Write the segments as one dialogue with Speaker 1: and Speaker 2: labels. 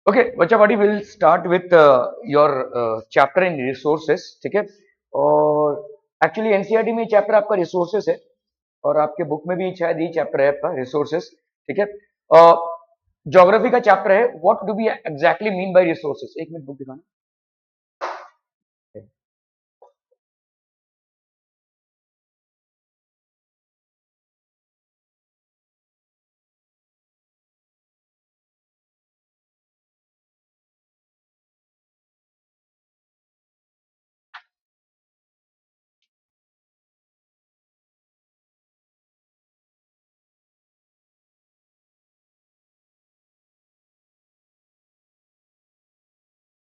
Speaker 1: Okay बच्चा party will start with your chapter in resources, ठीक है। और एक्चुअली एनसीईआरटी में चैप्टर आपका रिसोर्सेस है और आपके बुक में भी शायद ये चैप्टर है आपका रिसोर्सेस, ठीक है। ज्योग्राफी का चैप्टर है what do we exactly mean by resources. एक मिनट बुक दिखाना।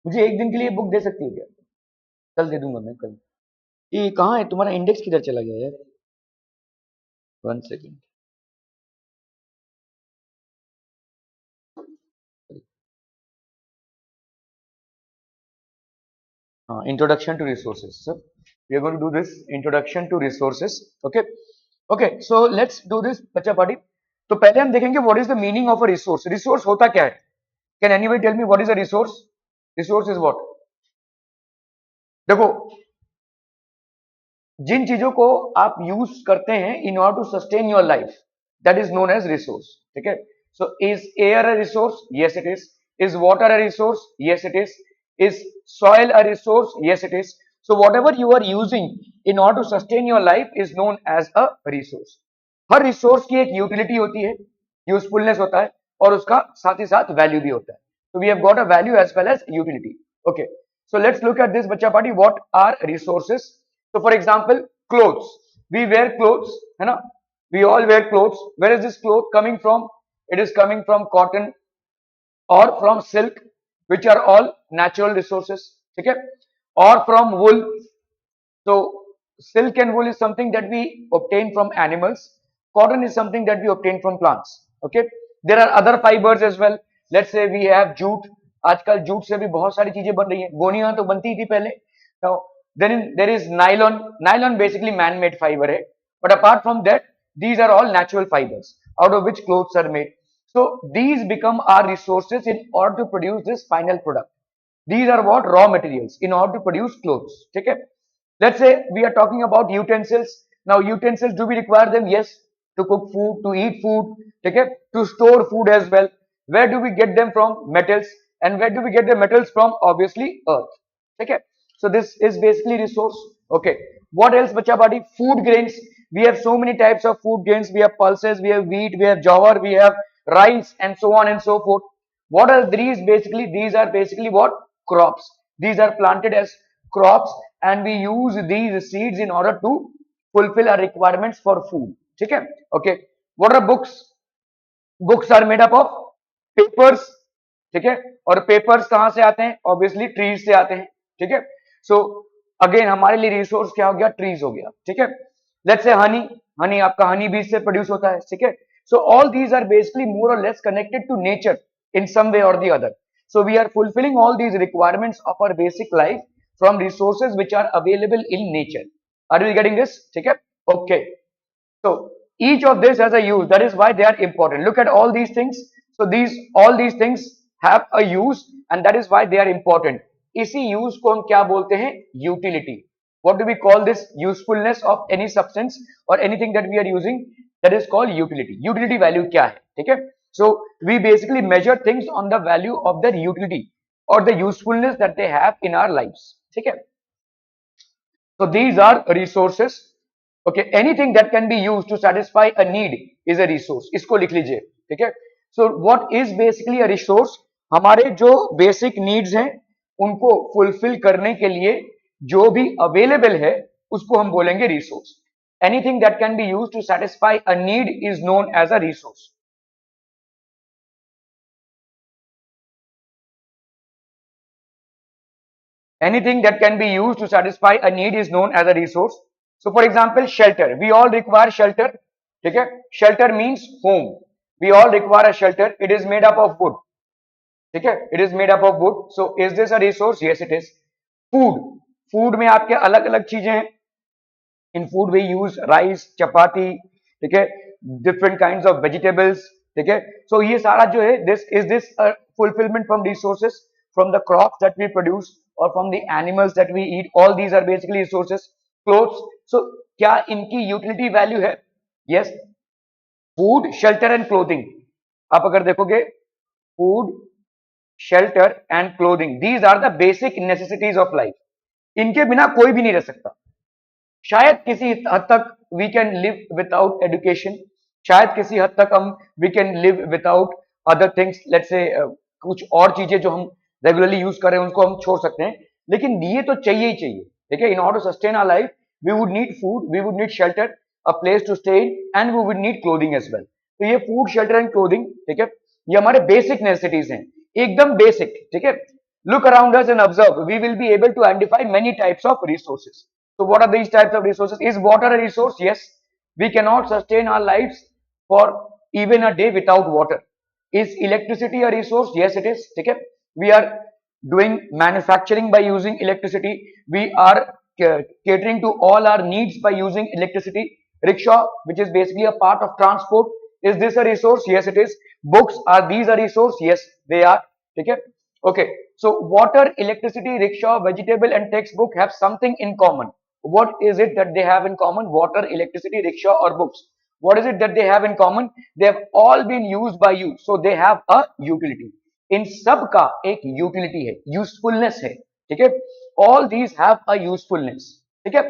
Speaker 1: मुझे एक दिन के लिए बुक दे सकती हो क्या? कल दे दूंगा मैं कल। ये कहाँ है तुम्हारा इंडेक्स, किधर चला गया यार? 1 second. Introduction to resources. So we are going to do this introduction to resources. Okay. Okay. So let's do this, बच्चा पार्टी। तो पहले हम देखेंगे what is the meaning of a resource. Resource होता क्या है? Can anybody tell me what is a resource? Resource is what? देखो, जिन चीजों को आप यूज करते हैं in order to sustain your life, that is known as resource. ठीक है? So is air a resource? Yes, it is. Is water a resource? Yes, it is. Is soil a resource? Yes, it is. So whatever you are using in order to sustain your life is known as a resource. Her resource की एक utility होती है, usefulness होता है और उसका साथ ही साथ वैल्यू भी होता है. So we have got a value as well as utility. Okay. So let's look at this, बच्चा party. What are resources? So for example, clothes. We wear clothes, है ना? We all wear clothes. Where is this cloth coming from? It is coming from cotton or from silk, which are all natural resources. ठीक है? Or from wool. So silk and wool is something that we obtain from animals. Cotton is something that we obtain from plants. Okay. There are other fibers as well. Let's say we have jute. आजकल jute से भी बहुत सारी चीजें बन रही हैं. गोनियां तो बनती थी पहले. Now then there is nylon. Nylon basically man-made fiber है. But apart from that, these are all natural fibers out of which clothes are made. So these become our resources in order to produce this final product. These are what raw materials in order to produce clothes. ठीक है? Let's say we are talking about utensils. Now utensils, do we require them? Yes. To cook food, to eat food, okay, to store food as well. Where do we get them from? Metals. And where do we get the metals from? Obviously earth. Okay. So this is basically resource. Okay. What else, bacha body? Food grains. We have so many types of food grains. We have pulses, we have wheat, we have jowar, we have rice, and so on and so forth. What are these? Basically, these are basically what? Crops. These are planted as crops and we use these seeds in order to fulfill our requirements for food. ठीक है? Okay. What are books? Books are made up of papers. ठीक है? और papers कहां से आते हैं? Obviously trees से आते हैं. ठीक है? सो अगेन हमारे लिए रिसोर्स क्या हो गया? ट्रीज हो गया. ठीक है? Let's say Honey. हनी आपका हनी बीज से प्रोड्यूस होता है. ठीक है? So all these are basically more or less connected to nature in some way or the other. So we are fulfilling all these requirements of our basic life from resources which are available in nature. Are you getting this? ठीक है? Okay. So each of this has a use. That is why they are important. Look at all these things. So all these things have a use and that is why they are important. इसी use को हम क्या बोलते हैं? Utility. What do we call this? Usefulness of any substance or anything that we are using. That is called utility. Utility value क्या है? ठीक है? So we basically measure things on the value of their utility or the usefulness that they have in our lives. ठीक है? So these are resources. Okay, anything that can be used to satisfy a need is a resource. इसको लिख लीजिए. ठीक है? So what is basically a resource? हमारे जो basic needs हैं उनको fulfill करने के लिए जो भी available है उसको हम बोलेंगे resource. Anything that can be used to satisfy a need is known as a resource. Anything that can be used to satisfy a need is known as a resource. So for example, shelter. We all require shelter. Okay? Shelter means home. We all require a shelter. It is made up of wood. Okay? It is made up of wood. So is this a resource? Yes, it is. Food. Food में आपके अलग अलग चीजें हैं. In food we use rice, chapati, okay, different kinds of vegetables, ठीक है. So ये सारा जो है, this is this fulfilment from resources, from the crops that we produce और from the animals that we eat, all these are basically resources. Clothes, so क्या इनकी utility value है? Yes. Food, shelter and clothing. आप अगर देखोगे, food, shelter and clothing, these are the basic necessities of life. इनके बिना कोई भी नहीं रह सकता. शायद किसी हद तक we can live without education, शायद किसी हद तक हम we can live without other things, let's say कुछ और चीजें जो हम रेगुलरली यूज कर रहे हैं उनको हम छोड़ सकते हैं, लेकिन ये तो चाहिए ही चाहिए. ठीक है. In order to sustain our life we would need food, we would need shelter, a place to stay in, and we would need clothing as well. तो ये फूड, शेल्टर एंड क्लोथिंग, ठीक है, ये हमारे बेसिक नेसेसिटीज हैं, एकदम basic. ठीक है. Look around us and observe. We will be able to identify many types of resources. So what are these types of resources? Is water a resource? Yes. We cannot sustain our lives for even a day without water. Is electricity a resource? Yes, it is. Okay. We are doing manufacturing by using electricity. We are catering to all our needs by using electricity. Rickshaw, which is basically a part of transport. Is this a resource? Yes, it is. Books, are these a resource? Yes, they are. Okay. Okay. So water, electricity, rickshaw, vegetable and textbook have something in common. What is it that they have in common? Water, electricity, rickshaw or books. What is it that they have in common? They have all been used by you. So they have a utility. इन सब का एक utility है, usefulness है. ठीक है. All these have a usefulness. ठीक है.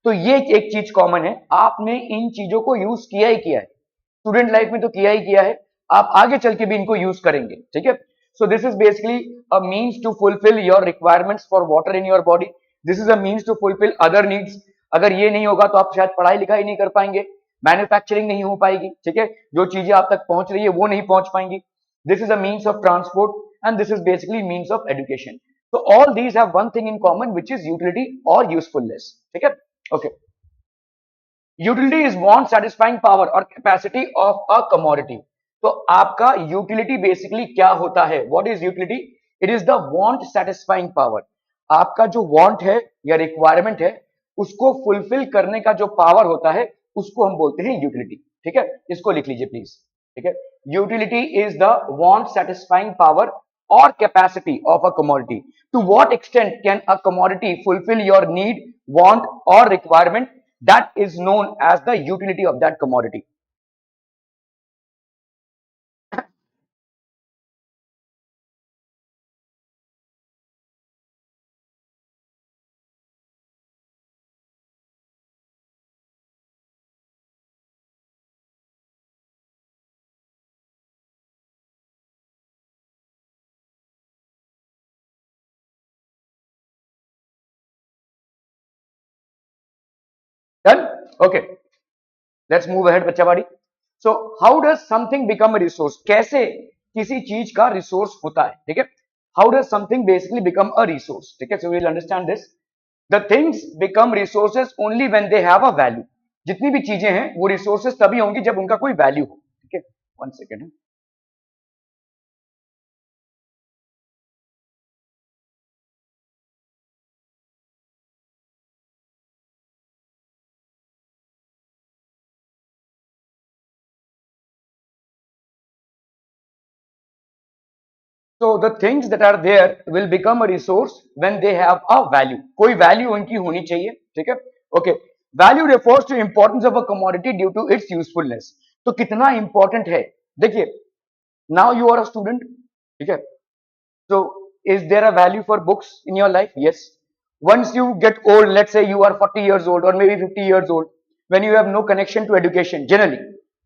Speaker 1: तो ये एक चीज कॉमन है, आपने इन चीजों को यूज किया ही किया है, स्टूडेंट लाइफ में तो किया ही किया है, आप आगे चल के भी इनको यूज करेंगे. ठीक है. So this is basically a means to fulfill your requirements for water in your body. This is a means to fulfill other needs. अगर ये नहीं होगा तो आप शायद पढ़ाई लिखाई नहीं कर पाएंगे, मैन्युफैक्चरिंग नहीं हो पाएगी. ठीक है. जो चीजें आप तक पहुंच रही है वो नहीं पहुंच पाएंगी. This is a means of transport and this is basically means of education. So all these have one thing in common, which is utility or usefulness. ठीक है. Okay. Utility is want satisfying power or capacity of a commodity. तो आपका utility basically क्या होता है? What is utility? It is the want satisfying power. आपका जो want है या रिक्वायरमेंट है उसको फुलफिल करने का जो पावर होता है उसको हम बोलते हैं यूटिलिटी. ठीक है. इसको लिख लीजिए प्लीज. ठीक है. Utility is the want satisfying power or capacity of a commodity. To what extent can a commodity fulfill your need, want or requirement? That is known as the utility of that commodity. Done? Okay. Let's move ahead, बच्चा बाड़ी. So how does something become a resource? कैसे किसी चीज का resource होता है? ठीक है. How does something basically become a resource? ठीक है. So we'll understand this. The things become resources only when they have a value. जितनी भी चीजें हैं वो रिसोर्सेस तभी होंगी जब उनका कोई वैल्यू हो. ठीक है. 1 second. So the things that are there will become a resource when they have a value. कोई value उनकी होनी चाहिए. ठीक है. Okay. Value refers to importance of a commodity due to its usefulness. तो कितना important है? देखिए, now you are a student. ठीक है. So is there a value for books in your life? Yes. Once you get old, let's say you are 40 years old or maybe 50 years old, when you have no connection to education, generally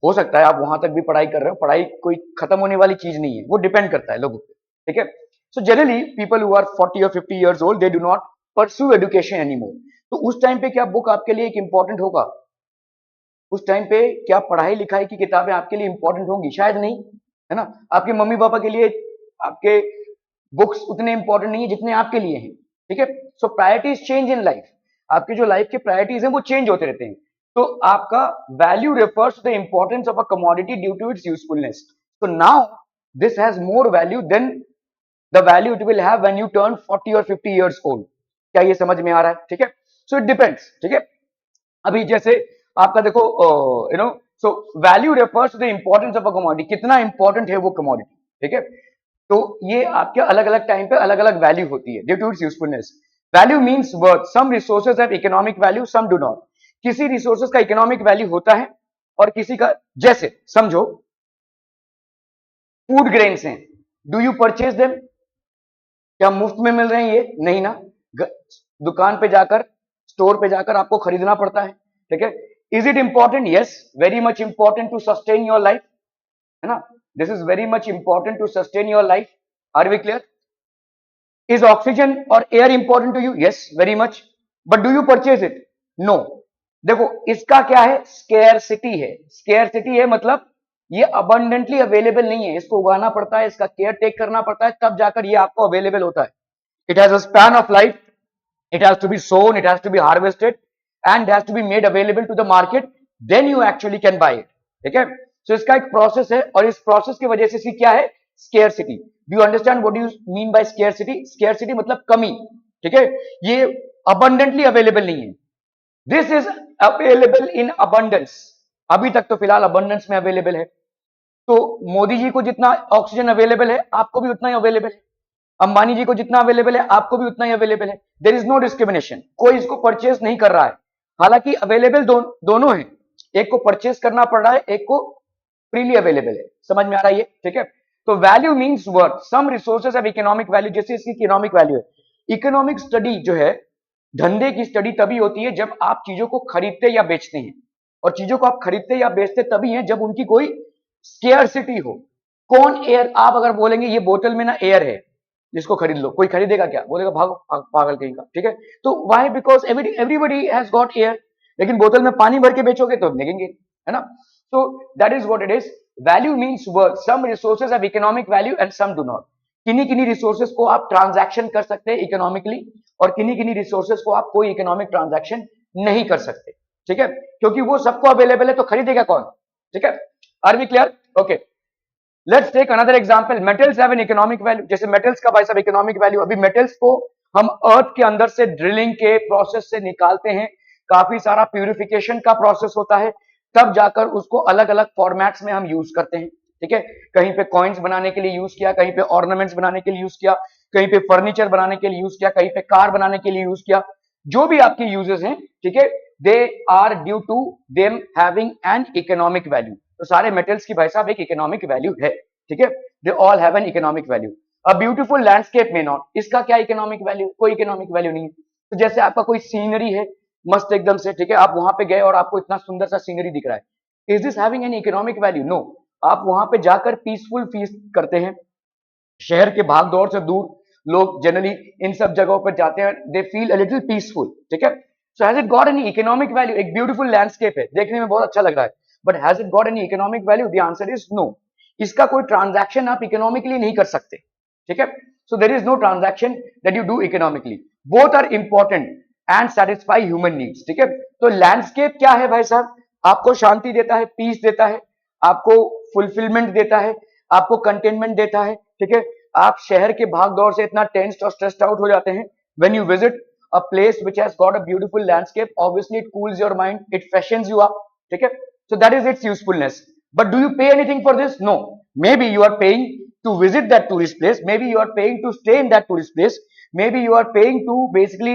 Speaker 1: हो सकता है आप वहां तक भी पढ़ाई कर रहे हो, पढ़ाई कोई खत्म होने वाली चीज नहीं है, वो डिपेंड करता है लोगों पे. ठीक है. So generally people who are 40 और 50 years old, they do not pursue education anymore. तो उस टाइम पे क्या बुक आपके लिए एक इंपॉर्टेंट होगा? उस टाइम पे क्या पढ़ाई लिखाई की किताबें आपके लिए इंपॉर्टेंट होंगी? शायद नहीं. है ना. आपके मम्मी पापा के लिए आपके बुक्स उतने इंपॉर्टेंट नहीं है जितने आपके लिए हैं. ठीक है. सो प्रायोरिटीज चेंज इन लाइफ. आपके जो लाइफ के प्रायोरिटीज हैं वो चेंज होते रहते हैं. तो आपका value refers to the importance of a commodity due to its usefulness. So now this has more value than the value it will have when you turn 40 or 50 years old. क्या ये समझ में आ रहा है? ठीक है. So it depends. ठीक है. अभी जैसे आपका देखो, so value refers to the importance of a commodity, कितना इंपॉर्टेंट है वो कमोडिटी, ठीक है। तो ये आपके अलग अलग टाइम पे अलग अलग वैल्यू होती है due to its usefulness. Value means worth, some resources have economic value, some do not. किसी रिसोर्सेज का इकोनॉमिक वैल्यू होता है और किसी का, जैसे समझो फूड ग्रेन्स हैं, डू यू परचेज देम? क्या मुफ्त में मिल रहे हैं ये? नहीं ना, दुकान पे जाकर, स्टोर पे जाकर आपको खरीदना पड़ता है, ठीक है। Is it important? Yes, very much important to sustain your life, है ना। This is very much important to sustain your life. Are we clear? Is oxygen और air important to you? Yes, very much, but do you purchase it? No. देखो इसका क्या है, scarcity है। Scarcity है मतलब ये अबंडेंटली अवेलेबल नहीं है, इसको उगाना पड़ता है, इसका केयर टेक करना पड़ता है, तब जाकर ये आपको अवेलेबल होता है। It has a span of life, it has to be sown, it has to be harvested and it has to be made available to the market, then you actually can buy it, ठीक है। so इसका एक process है और इस process की वजह से इसकी क्या है, scarcity. Do you understand what do you mean by scarcity? Scarcity मतलब कमी, ठीक है। ये अबंडेंटली अवेलेबल नहीं है, this is available in abundance. अभी तक तो फिलहाल अबंडेंस में अवेलेबल है। तो मोदी जी को जितना ऑक्सीजन अवेलेबल है आपको भी उतना ही अवेलेबल है, अंबानी जी को जितना अवेलेबल है आपको भी उतना ही अवेलेबल है। देयर इज नो डिस्क्रिमिनेशन, कोई इसको परचेस नहीं कर रहा है। हालांकि अवेलेबल दोनों है, एक को परचेस करना पड़ रहा है, एक को फ्रीली अवेलेबल है। समझ में आ रहा है ये, ठीक है। तो value means worth, some resources have economic value, जैसे इसकी इकोनॉमिक वैल्यू है। इकोनॉमिक स्टडी जो है, धंधे की स्टडी तभी होती है जब आप चीजों को खरीदते या बेचते हैं, और चीजों को आप खरीदते या बेचते तभी हैं जब उनकी कोई स्केयरसिटी हो। कौन एयर, आप अगर बोलेंगे ये बोतल में ना एयर है, जिसको खरीद लो, कोई खरीदेगा क्या? बोलेगा भागो पागल कहीं का, ठीक है। तो why? Because everybody has got air. लेकिन बोतल में पानी भर के बेचोगे तो बिकेंगे, है ना। so that is what it is. Value means worth, some resources have economic value and some do not. किन्हीं किन्हीं रिसोर्सेज को आप ट्रांजैक्शन कर सकते हैं इकोनॉमिकली, और किन्हीं किन्हीं रिसोर्सेज को आप कोई इकोनॉमिक ट्रांजैक्शन नहीं कर सकते, ठीक है, क्योंकि वो सबको अवेलेबल है, तो खरीदेगा कौन, ठीक है। Are we clear? Okay, let's take another example. Metals have an economic value, जैसे मेटल्स का भाई साहब इकोनॉमिक वैल्यू, अभी मेटल्स को हम अर्थ के अंदर से ड्रिलिंग के प्रोसेस से निकालते हैं, काफी सारा प्यूरिफिकेशन का प्रोसेस होता है, तब जाकर उसको अलग अलग फॉर्मेट्स में हम यूज करते हैं, ठीक है। कहीं पे कॉइन्स बनाने के लिए यूज किया, कहीं पे ऑर्नामेंट्स बनाने के लिए यूज किया, कहीं पे फर्नीचर बनाने के लिए यूज किया, कहीं पे कार बनाने के लिए यूज किया। जो भी आपके यूजेस हैं, ठीक है, they are due to them having an economic value. तो सारे मेटल्स की भाई साहब एक इकोनॉमिक वैल्यू है, ठीक है। They all have an economic value. A beautiful landscape में नॉट, इसका क्या इकोनॉमिक वैल्यू? कोई इकोनॉमिक वैल्यू नहीं है। तो जैसे आपका कोई सीनरी है मस्त एकदम से, ठीक है, आप वहां पे गए और आपको इतना सुंदर सा सीनरी दिख रहा है, is this having an economic value? No. आप वहां पे जाकर पीसफुल फीस्ट करते हैं, शहर के भाग दौड़ से दूर लोग जनरली इन सब जगहों पर जाते हैं, they feel a little peaceful, ठीक है। So has it got any economic value? एक ब्यूटीफुल लैंडस्केप है, देखने में बहुत अच्छा लग रहा है, but has it got any economic value? The answer is no. इसका कोई ट्रांजैक्शन आप इकोनॉमिकली नहीं कर सकते, ठीक है। So there is no transaction that you do economically. Both are important and satisfy human needs, ठीक है। तो लैंडस्केप क्या है भाई साहब? आपको शांति देता है, पीस देता है, आपको फुलफिलमेंट देता है, आपको कंटेनमेंट देता है, ठीक है। आप शहर के भाग दौड़ से इतना टेंस्ड और स्ट्रेस्ड आउट हो जाते हैं, when you visit a place which has got a beautiful landscape, obviously it cools your mind, it freshens you up, ठीक है। So that is its usefulness. But do you pay anything for this? No. Maybe you are paying to visit that tourist place, maybe you are paying to stay in that tourist place, maybe you are paying to basically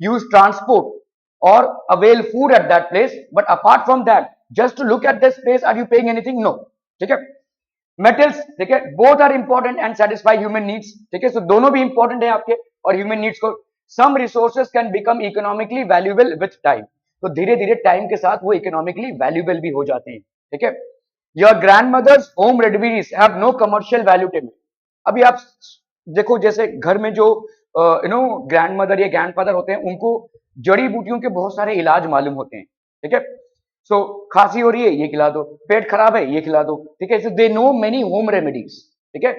Speaker 1: use transport or avail food at that place, but apart from that, just to look at this place, are you paying anything? No, ठीक है। Metals, ठीक है, both are important and satisfy human needs, ठीक है। सो दोनों भी important है आपके और ह्यूमन नीड्स को। Some resources can become economically valuable with time, तो धीरे धीरे टाइम के साथ वो इकोनॉमिकली वैल्यूएबल भी हो जाते हैं, ठीक है। Your grandmother's home remedies have no commercial value to me. अभी आप देखो, जैसे घर में जो ग्रैंडमदर या ग्रैंडफादर होते हैं, उनको जड़ी बूटियों के बहुत सारे इलाज मालूम होते हैं, ठीक है। सो खांसी हो रही है, ये खिला दो, पेट खराब है, ये खिला दो, ठीक है। So they know many home remedies, ठीक है।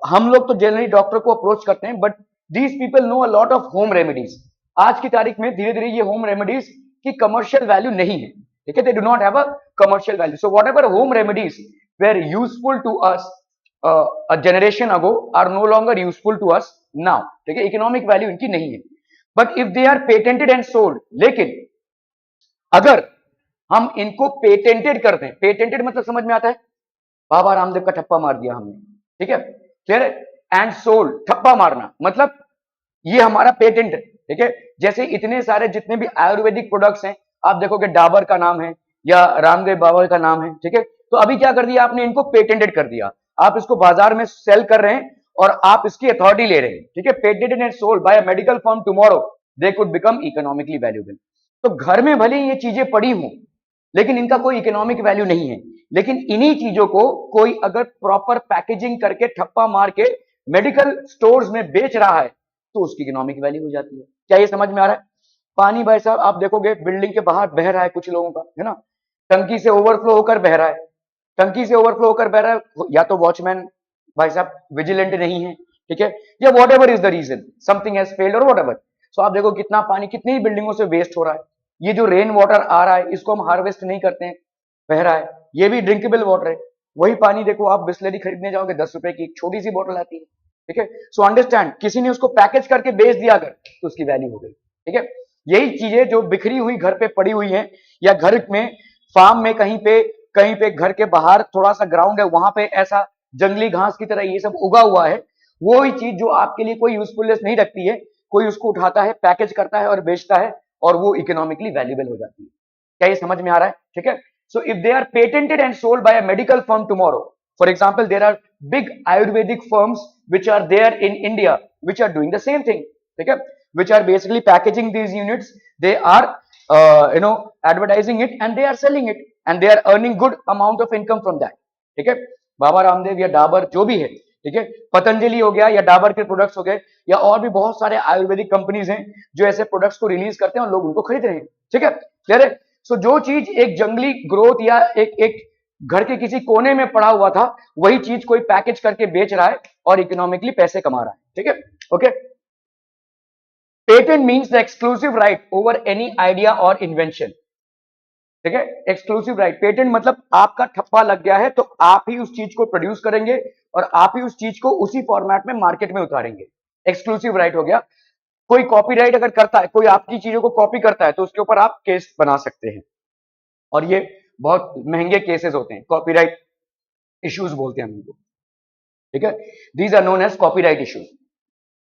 Speaker 1: हम लोग तो जनरली डॉक्टर को अप्रोच करते हैं, but these people know a lot of home remedies. आज की तारीख में धीरे धीरे ये होम रेमेडीज की कमर्शियल वैल्यू नहीं है, ठीक है। They do not have a commercial value. So whatever home remedies were useful to us a generation ago are no longer useful to us now, ठीक है। इकोनॉमिक वैल्यू इनकी नहीं है, but if they are patented and sold, लेकिन अगर हम इनको patented कर दें। पेटेंटेड मतलब समझ में आता है, बाबा रामदेव का ठप्पा मार दिया हमने, ठीक है, क्लियर है। एंड सोल्ड, ठप्पा मारना मतलब ये हमारा पेटेंट है, ठीक है। जैसे इतने सारे जितने भी आयुर्वेदिक प्रोडक्ट्स हैं, आप देखोगे डाबर का नाम है या रामदेव बाबा का नाम है, ठीक है। तो अभी क्या कर दिया आपने, इनको पेटेंटेड कर दिया, आप इसको बाजार में सेल कर रहे हैं और आप इसकी अथॉरिटी ले रहे हैं, ठीक है। Patented and sold by a medical firm tomorrow, they could become economically valuable. तो घर में भले ये चीजें पड़ी हों, लेकिन इनका कोई इकोनॉमिक वैल्यू नहीं है, लेकिन इन्हीं चीजों को कोई अगर प्रॉपर पैकेजिंग करके ठप्पा मार के मेडिकल स्टोर्स में बेच रहा है तो उसकी इकोनॉमिक वैल्यू हो जाती है। क्या ये समझ में आ रहा है? पानी भाई साहब आप देखोगे बिल्डिंग के बाहर बह रहा है कुछ लोगों का, है ना, टंकी से ओवरफ्लो होकर बह रहा है, टंकी से ओवरफ्लो होकर बह रहा है, या तो वॉचमैन भाई साहब विजिलेंट नहीं है, ठीक है, या whatever is the reason, something has failed और वॉट एवर। सो आप देखो कितना पानी कितनी बिल्डिंगों से वेस्ट हो रहा है। ये जो रेन वाटर आ रहा है इसको हम हार्वेस्ट नहीं करते हैं, बह रहा है, ये भी ड्रिंकेबल वाटर है। वही पानी देखो आप बिस्लरी खरीदने जाओगे 10 रुपए की एक छोटी सी बोतल आती है, ठीक है। सो अंडरस्टैंड, किसी ने उसको पैकेज करके बेच दिया अगर तो उसकी वैल्यू हो गई, ठीक है। यही चीजें जो बिखरी हुई घर पे पड़ी हुई हैं, या घर में फार्म में कहीं पे घर के बाहर थोड़ा सा ग्राउंड है वहां पे ऐसा जंगली घास की तरह ये सब उगा हुआ है, वो ही चीज जो आपके लिए कोई यूजफुलनेस नहीं रखती है, कोई उसको उठाता है, पैकेज करता है और बेचता है, और वो इकोनॉमिकली वैल्यूएबल हो जाती है। क्या ये समझ में आ रहा है? ठीक है। So if they are patented and sold by a medical firm tomorrow, for example there are big Ayurvedic firms which are there in India which are doing the same thing, ठीक है, which are basically packaging these units. They are advertising it and they are selling it and they are earning good amount of income from that, ठीक है। बाबा रामदेव या डाबर जो भी है, ठीक है, पतंजलि हो गया या डाबर के प्रोडक्ट्स हो गए, या और भी बहुत सारे आयुर्वेदिक कंपनीज हैं जो ऐसे प्रोडक्ट्स को रिलीज करते हैं और लोग उनको खरीद रहे हैं, ठीक है, क्लियर है। सो जो चीज एक जंगली ग्रोथ या एक एक घर के किसी कोने में पड़ा हुआ था, वही चीज कोई पैकेज करके बेच रहा है और इकोनॉमिकली पैसे कमा रहा है, ठीक है, okay. Patent means the exclusive right over any idea और इन्वेंशन, ठीक है। एक्सक्लूसिव राइट, पेटेंट मतलब आपका ठप्पा लग गया है तो आप ही उस चीज को प्रोड्यूस करेंगे और आप ही उस चीज को उसी फॉर्मेट में मार्केट में उतारेंगे, एक्सक्लूसिव राइट हो गया। कोई कॉपीराइट अगर करता है, कोई आपकी चीजों को कॉपी करता है तो उसके ऊपर आप केस बना सकते हैं, और ये बहुत महंगे केसेस होते हैं, कॉपीराइट इश्यूज बोलते हैं हम इनको, ठीक है। These are known as copyright issues.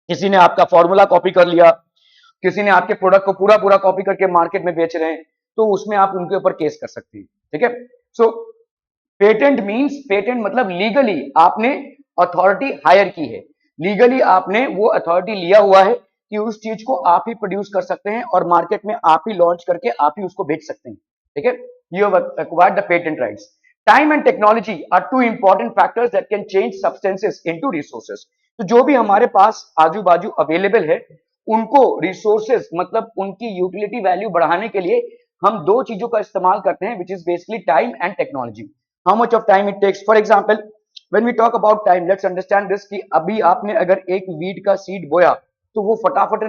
Speaker 1: किसी ने आपका फॉर्मूला कॉपी कर लिया, किसी ने आपके प्रोडक्ट को पूरा पूरा कॉपी करके मार्केट में बेच रहे हैं, तो उसमें आप उनके ऊपर केस कर सकते हैं, ठीक है। सो पेटेंट मींस, पेटेंट मतलब लीगली आपने अथॉरिटी हायर की है, लीगली आपने वो अथॉरिटी लिया हुआ है कि उस चीज को आप ही प्रोड्यूस कर सकते हैं और मार्केट में आप ही लॉन्च करके आप ही उसको बेच सकते हैं, ठीक है। You have acquired the patent rights. Time and technology are two important factors that can change substances into resources. तो जो भी हमारे पास आजू बाजू अवेलेबल है, उनको रिसोर्सेज मतलब उनकी यूटिलिटी वैल्यू बढ़ाने के लिए हम दो चीजों का इस्तेमाल करते हैं, which is basically time and technology. How much of time it takes, for example when we talk about time, let's understand this कि अभी आपने अगर एक वीट का सीड बोया तो वो फटाफट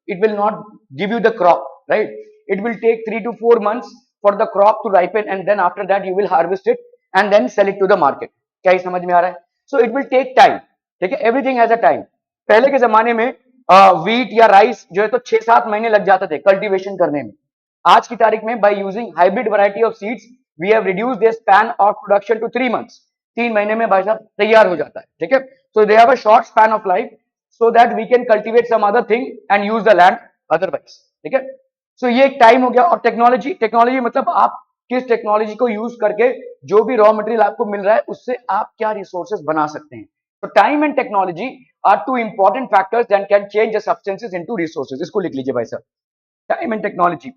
Speaker 1: it will not give you the crop, right? It will take 3 to 4 months for the crop to ripen and then after that you will harvest it and then sell it to the market. क्या ये समझ में आ रहा है? So it will take time, ठीक है, everything has a time. पहले के जमाने में वीट या राइस जो है तो 6-7 महीने लग जाते थे कल्टीवेशन करने में। आज की तारीख में by using hybrid variety of seeds we have reduced the span of production to 3 months। 3 महीने में भाई साहब तैयार हो जाता है, ठीक है। So they have a short span of life so that we can cultivate some other thing and use the land otherwise, ठीक है। सो ये एक टाइम हो गया। और टेक्नोलॉजी, टेक्नोलॉजी मतलब आप किस टेक्नोलॉजी को यूज करके जो भी रॉ मटेरियल आपको मिल रहा है उससे आप क्या रिसोर्सेज बना सकते हैं। तो time and technology are two important factors that can change the substances into resources. इसको लिख लीजिए भाई साहब, टाइम एंड टेक्नोलॉजी।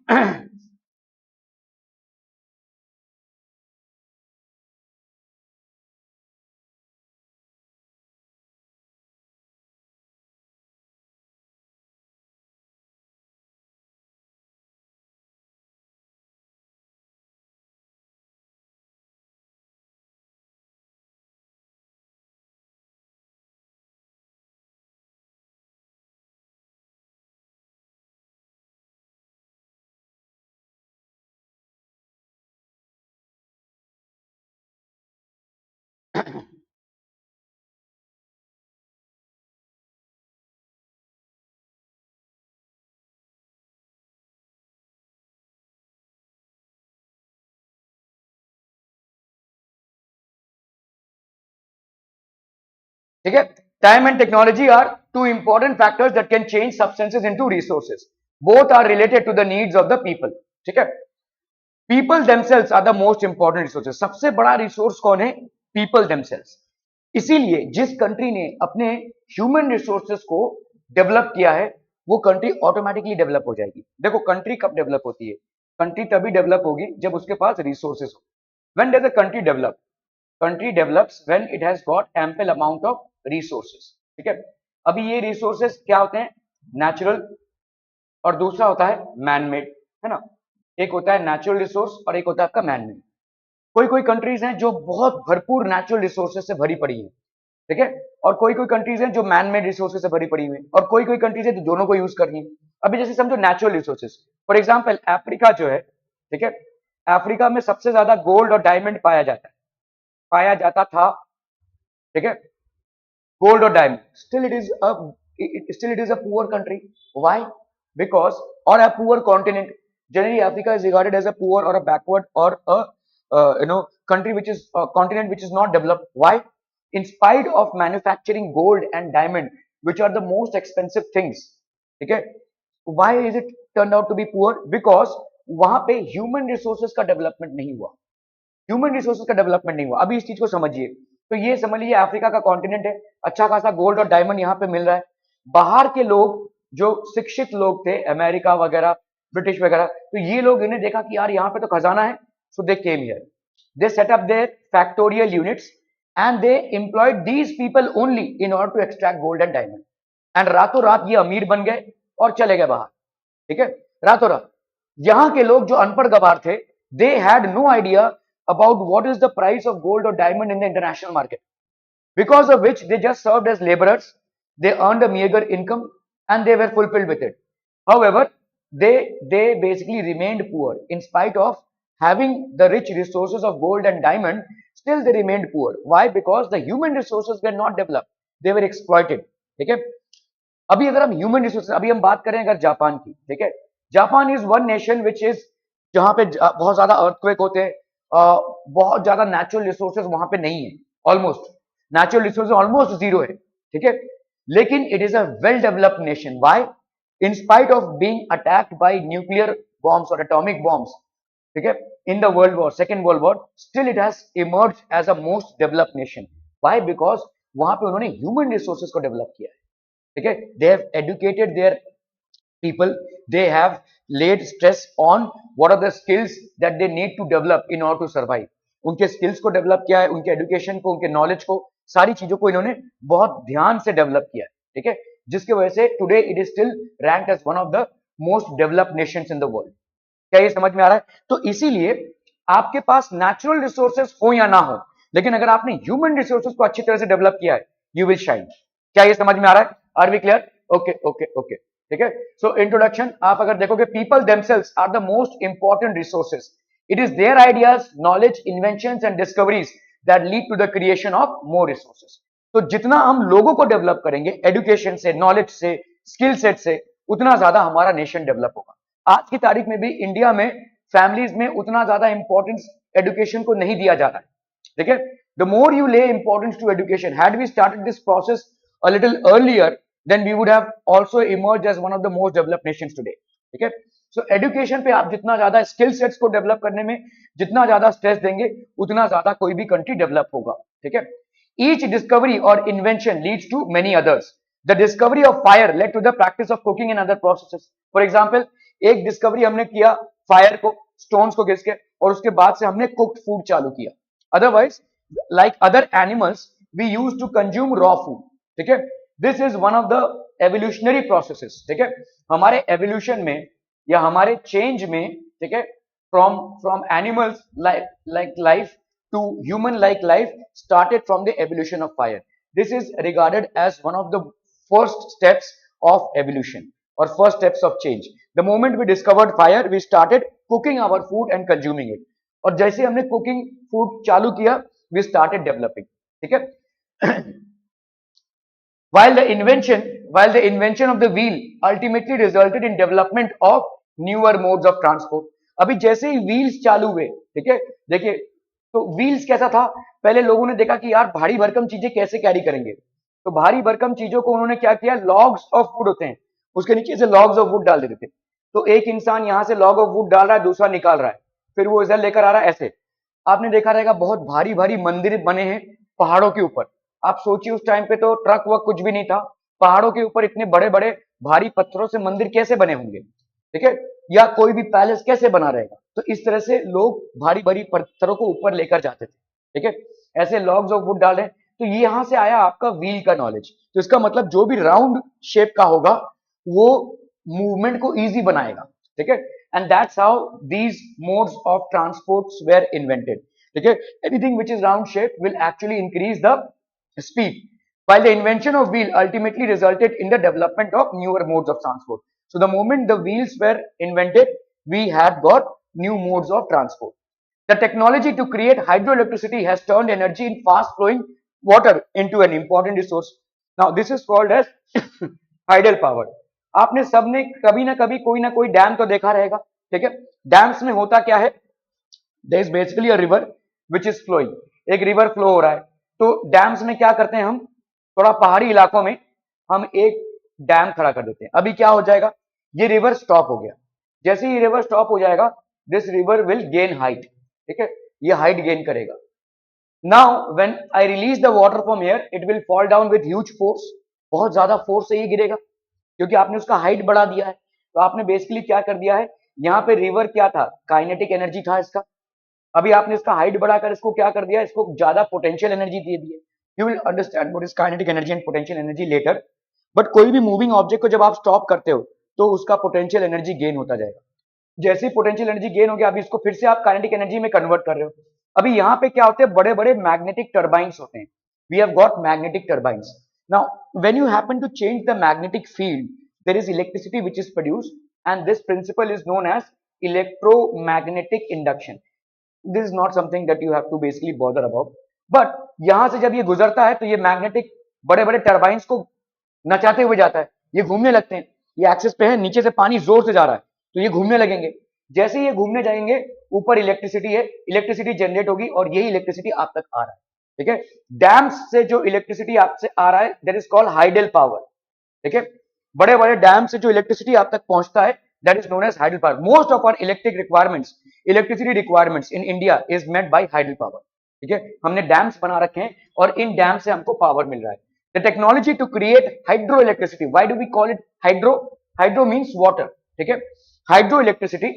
Speaker 1: ठीक है, time and technology are two important factors that can change substances into resources, both are related to the needs of the people. ठीक है, people themselves are the most important resources, सबसे बड़ा resource कौन है? People themselves. इसीलिए जिस country ने अपने ह्यूमन रिसोर्सेज को डेवलप किया है वो कंट्री ऑटोमेटिकली डेवलप हो जाएगी। देखो कंट्री कब डेवलप होती है? कंट्री तभी डेवलप होगी जब उसके पास रिसोर्सेज हो। When does a country develop? Country develops when it has got ample amount of resources. ठीक है, अभी ये रिसोर्सेज क्या होते हैं? नेचुरल और दूसरा होता है मैन मेड, है ना। एक होता है नेचुरल रिसोर्स और एक होता है आपका मैन मेड। कोई कोई कंट्रीज हैं जो बहुत भरपूर नेचुरल रिसोर्सेज से भरी पड़ी हैं, ठीक है, और कोई कोई कंट्रीज हैं जो मैन मेड रिसोर्सेज से भरी पड़ी हुई हैं, और कोई कोई कंट्रीज है जो दोनों को यूज कर रही हैं। अभी जैसे समझो natural resources, for example Africa जो है, ठीक है, अफ्रीका में सबसे ज्यादा गोल्ड और डायमंड पाया जाता था, ठीक है, gold or diamond, still it is a poor country. Why? Because, or a poor continent. Generally Africa is regarded as a poor or a backward or a country which is continent which is not developed. Why? In spite of manufacturing gold and diamond, which are the most expensive things, okay, why is it turned out to be poor? Because वहां पे human resources का development नहीं हुआ, human resources का development नहीं हुआ। अभी इस चीज को समझिए, तो ये समझ लीजिए अफ्रीका का कॉन्टिनेंट है, अच्छा खासा गोल्ड और डायमंड यहाँ पे मिल रहा है। बाहर के लोग जो शिक्षित लोग थे, अमेरिका वगैरह, ब्रिटिश वगैरह, तो ये लोग इन्हें देखा कि यार यहाँ पे तो खजाना है, so they came here, they set up their factorial units and they employed these people only in order to extract gold and diamond, and रातों रात ये अमीर बन गए और चले गए बाहर। ठीक है, रातों रात। यहाँ के लोग जो अनपढ़ गवार थे, they had no idea about what is the price of gold or diamond in the international market, because of which they just served as laborers, they earned a meager income and they were fulfilled with it. However, they basically remained poor in spite of having the rich resources of gold and diamond. Still they remained poor. Why? Because the human resources were not developed, they were exploited. ठीक है, अभी अगर हम human resources, अभी हम बात करें अगर जापान की, ठीक है, Japan is one nation which is, जहां पे बहुत ज्यादा अर्थक्वेक होते हैं, बहुत ज्यादा नेचुरल रिसोर्सेज वहां पे नहीं है, almost natural resources almost zero है। ठीक है, लेकिन it is a well developed nation. Why? In spite of being attacked by nuclear bombs और एटॉमिक बॉम्ब्स, ठीक है, in the world war, second world war, still it has emerge as a most developed nation. Why? Because वहां पे उन्होंने human resources को develop किया है। ठीक है, they have educated their people, they have laid stress on what are the skills that they need to develop in order to survive. उनके skills को डेवलप किया है, उनके एजुकेशन को, उनके नॉलेज को, सारी चीजों को इन्होंने बहुत ध्यान से डेवलप किया है। ठीक है, जिसकी वजह से today it is still ranked as one of the most developed nations in the world. क्या ये समझ में आ रहा है? तो इसीलिए आपके पास नेचुरल रिसोर्सेज हो या ना हो, लेकिन अगर आपने ह्यूमन रिसोर्सेज को अच्छी तरह से डेवलप किया है, यू विल शाइन। क्या ये समझ में आ रहा है? Are we clear? Okay okay okay, ठीक है। सो इंट्रोडक्शन आप अगर देखोगे, people themselves are the most important resources. It is their ideas, knowledge, inventions and discoveries that lead to the creation of more resources. तो जितना हम लोगों को डेवलप करेंगे एजुकेशन से, नॉलेज से, स्किल सेट से, उतना ज्यादा हमारा नेशन डेवलप होगा। आज की तारीख में भी इंडिया में फैमिलीज में उतना ज्यादा इंपॉर्टेंस एजुकेशन को नहीं दिया जा रहा है। ठीक है, the more you lay importance to education, had we started this process a little earlier, then we would have also emerged as one of the most developed nations today. ठीक है, सो एजुकेशन पे आप जितना ज्यादा skill sets को develop करने में जितना ज्यादा स्ट्रेस देंगे, उतना ज्यादा कोई भी कंट्री डेवलप होगा। ठीक है, ईच डिस्कवरी और invention leads to many others. The discovery of fire led to the practice of cooking and other processes. For example, एक डिस्कवरी हमने किया फायर को, स्टोन्स को घिस के, और उसके बाद से हमने कुक्ड फूड चालू किया। Otherwise like other animals we use to consume raw food. ठीक है, this is one of the evolutionary processes. ठीक है, हमारे एवोल्यूशन में या हमारे चेंज में, ठीक है, from animals like life to human like life started from the evolution of fire. This is regarded as one of the first steps of evolution और first steps of change. The moment we discovered fire, we started cooking our food and consuming it. और जैसे हमने cooking food चालू किया, we started developing. ठीक है, while the invention of the wheel ultimately resulted in development of newer modes of transport। अभी जैसे ही wheels चालू हुए, ठीक है, देखिए, तो व्हील्स कैसा था, पहले लोगों ने देखा कि यार भारी भरकम चीजें कैसे कैरी करेंगे, तो भारी भरकम चीजों को उन्होंने क्या किया, लॉग्स ऑफ वुड होते हैं, उसके नीचे से लॉग्स ऑफ वुड डाल देते थे। तो एक इंसान यहां से लॉग ऑफ वुड डाल रहा है, दूसरा निकाल रहा है, फिर वो इधर लेकर आ रहा है ऐसे। आपने देखा रहेगा बहुत भारी भारी मंदिर बने हैं पहाड़ों के ऊपर। आप सोचिए उस टाइम पे तो ट्रक वक कुछ भी नहीं था, पहाड़ों के ऊपर इतने बड़े बड़े भारी पत्थरों से मंदिर कैसे बने होंगे, ठीक है, या कोई भी पैलेस कैसे बना रहेगा। तो इस तरह से लोग भारी भारी पत्थरों को ऊपर लेकर जाते थे, ठीक है, ऐसे लॉग्स ऑफ वुड डाले। तो ये यहां से आया आपका व्हील का नॉलेज। तो इसका मतलब जो भी राउंड शेप का होगा वो मूवमेंट को इजी बनाएगा, ठीक है, and that's how these modes of transports were invented, ठीक है। Anything which is round shape will actually increase the speed, while the invention of wheel ultimately resulted in the development of newer modes of transport. So the moment the wheels were invented, we had got new modes of transport. The technology to create hydroelectricity has turned energy in fast flowing water into an important resource. Now this is called as tidal power. आपने सबने कभी ना कभी कोई ना कोई dam तो देखा रहेगा, ठीक है। डैम्स में होता क्या है, there is basically a river which is flowing, एक रिवर फ्लो हो रहा है। तो डैम्स में क्या करते हैं हम, थोड़ा पहाड़ी इलाकों में हम एक डैम खड़ा कर देते हैं। अभी क्या हो जाएगा, ये रिवर स्टॉप हो गया। जैसे ही रिवर स्टॉप हो जाएगा, this river will gain height, ठीक है, ये हाइट गेन करेगा। Now when I release the water from air, it will fall down with huge force, बहुत ज्यादा फोर्स से ये गिरेगा क्योंकि आपने उसका हाइट बढ़ा दिया है। तो आपने बेसिकली क्या कर दिया है, यहाँ पे रिवर क्या था, काइनेटिक एनर्जी था इसका। अभी आपने इसका हाइट बढ़ाकर इसको क्या कर दिया, इसको ज्यादा पोटेंशियल एनर्जी दे दी है। You will understand what is kinetic energy and potential energy later. But कोई भी मूविंग ऑब्जेक्ट को जब आप स्टॉप करते हो तो उसका पोटेंशियल एनर्जी गेन होता जाएगा। जैसे ही पोटेंशियल एनर्जी गेन हो गया, अभी इसको फिर से आप काइनेटिक एनर्जी में कन्वर्ट कर रहे हो। अभी यहाँ पे क्या होते हैं, बड़े बड़े मैग्नेटिक टर्बाइंस होते हैं। We have got magnetic turbines. Now when you happen to change the magnetic field, there is electricity which is produced and this principle is known as electromagnetic induction. This is not something that you have to basically bother about. But यहां से जब ये गुजरता है तो ये magnetic बड़े बड़े टर्बाइंस को नचाते हुए जाता है, ये घूमने लगते हैं। ये एक्सिस पे है, नीचे से पानी जोर से जा रहा है तो ये घूमने लगेंगे। जैसे ही ये घूमने जाएंगे, ऊपर इलेक्ट्रिसिटी है, इलेक्ट्रिसिटी जनरेट होगी और यही इलेक्ट्रिसिटी आप तक आ रहा है, ठीक है। डैम्स से जो इलेक्ट्रिसिटी आपसे आ रहा है, that is called hydel power, ठीक है। बड़े बड़े डैम से जो इलेक्ट्रिसिटी आप तक पहुंचता है, that is known as hydel power. Most of our electric requirements, electricity requirements in India is met by hydel power, ठीक है। हमने डैम्स बना रखे हैं और इन डैम से हमको पावर मिल रहा है। The technology to create hydro electricity, why do we call it hydro, hydro means water, ठीक है। Hydro electricity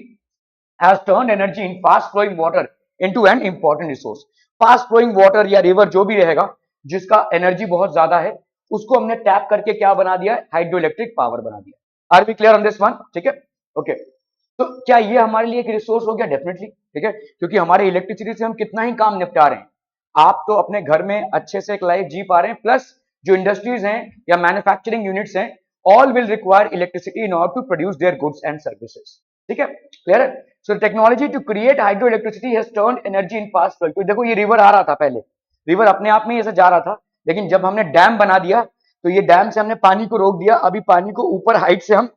Speaker 1: has turned energy in fast flowing water into an important resource. Fast flowing water या river जो भी रहेगा जिसका energy बहुत ज्यादा है, उसको हमने टैप करके क्या बना दिया, हाइड्रो इलेक्ट्रिक पावर बना दिया। Are we clear on this one, ठीक है, ओके। तो क्या ये हमारे लिए एक रिसोर्स हो गया, डेफिनेटली, ठीक है, क्योंकि हमारे इलेक्ट्रिसिटी से हम कितना ही काम निपटा रहे हैं। आप तो अपने घर में अच्छे से एक लाइफ जी पा रहे हैं, प्लस जो इंडस्ट्रीज हैं या मैन्युफैक्चरिंग यूनिट्स हैं, all will require electricity in order to produce their goods and services, ठीक है, क्लियर है। So technology to create hydro electricity has turned energy in fast flow. तो देखो ये रिवर आ रहा था, पहले रिवर अपने आप में ऐसे जा रहा था, लेकिन जब हमने डैम बना दिया तो ये डैम से हमने पानी को रोक दिया। अभी पानी को ऊपर हाइट से हम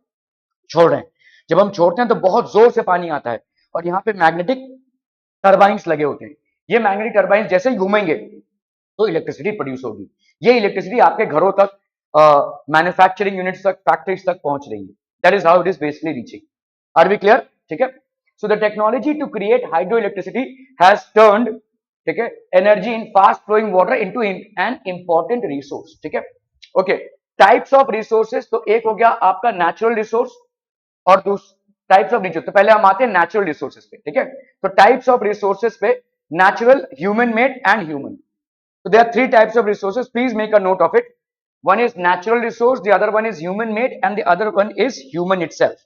Speaker 1: छोड़ रहे हैं। जब हम छोड़ते हैं तो बहुत जोर से पानी आता है और यहाँ पे मैग्नेटिक टर्बाइंस लगे होते हैं। ये मैग्नेटिक टर्बाइंस जैसे ही घूमेंगे तो इलेक्ट्रिसिटी प्रोड्यूस होगी। ये इलेक्ट्रिसिटी आपके घरों तक, मैन्युफैक्चरिंग यूनिट्स तक, फैक्ट्रीज तक पहुंच रही है। That is how it is basically reaching. Are we clear, ठीक है। So the technology to create hydro electricity has turned, ठीक है, energy in fast flowing water into an important resource, ठीक है, ओके। टाइप्स ऑफ रिसोर्सेज, तो एक हो गया आपका नेचुरल रिसोर्स और टाइप्स ऑफ रिसोर्स। तो पहले हम आते हैं नेचुरल रिसोर्सेज पे, ठीक है। तो टाइप्स ऑफ रिसोर्सेज पे, natural, human made and human. So there are three types of resources. Please make a note of it. One is natural resource, the other one is human made, and the other one is human itself.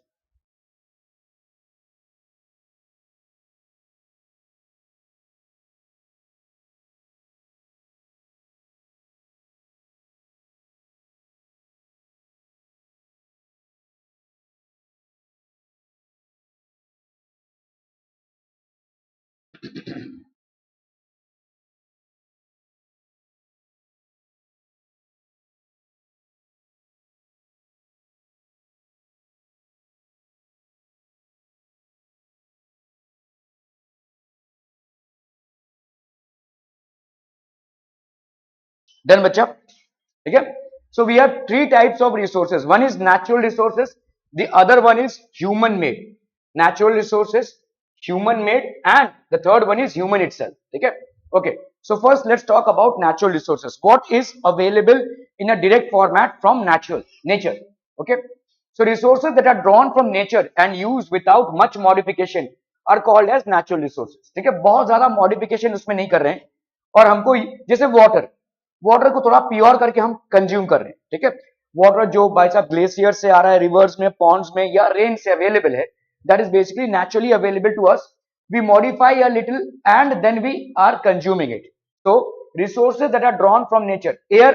Speaker 1: Done, बच्चा? ठीक है. So we have three types of resources. One is natural resources, the other one is human made. Natural resources, human made, and the third one is human itself. ठीक है. Okay, so first let's talk about natural resources. What is available in a direct format from nature? Okay, so resources that are drawn from nature and used without much modification are called as natural resources. ठीक है, बहुत ज्यादा modification उसमें नहीं कर रहे हैं, और हमको जैसे वाटर को थोड़ा प्योर करके हम कंज्यूम कर रहे हैं. ठीक है, वाटर जो बाय साहब ग्लेशियर से आ रहा है, रिवर्स में, पॉन्ड्स में या रेन से अवेलेबल है, that is basically naturally available to us. We modify a little and then we are consuming it. So resources that are drawn from nature, air,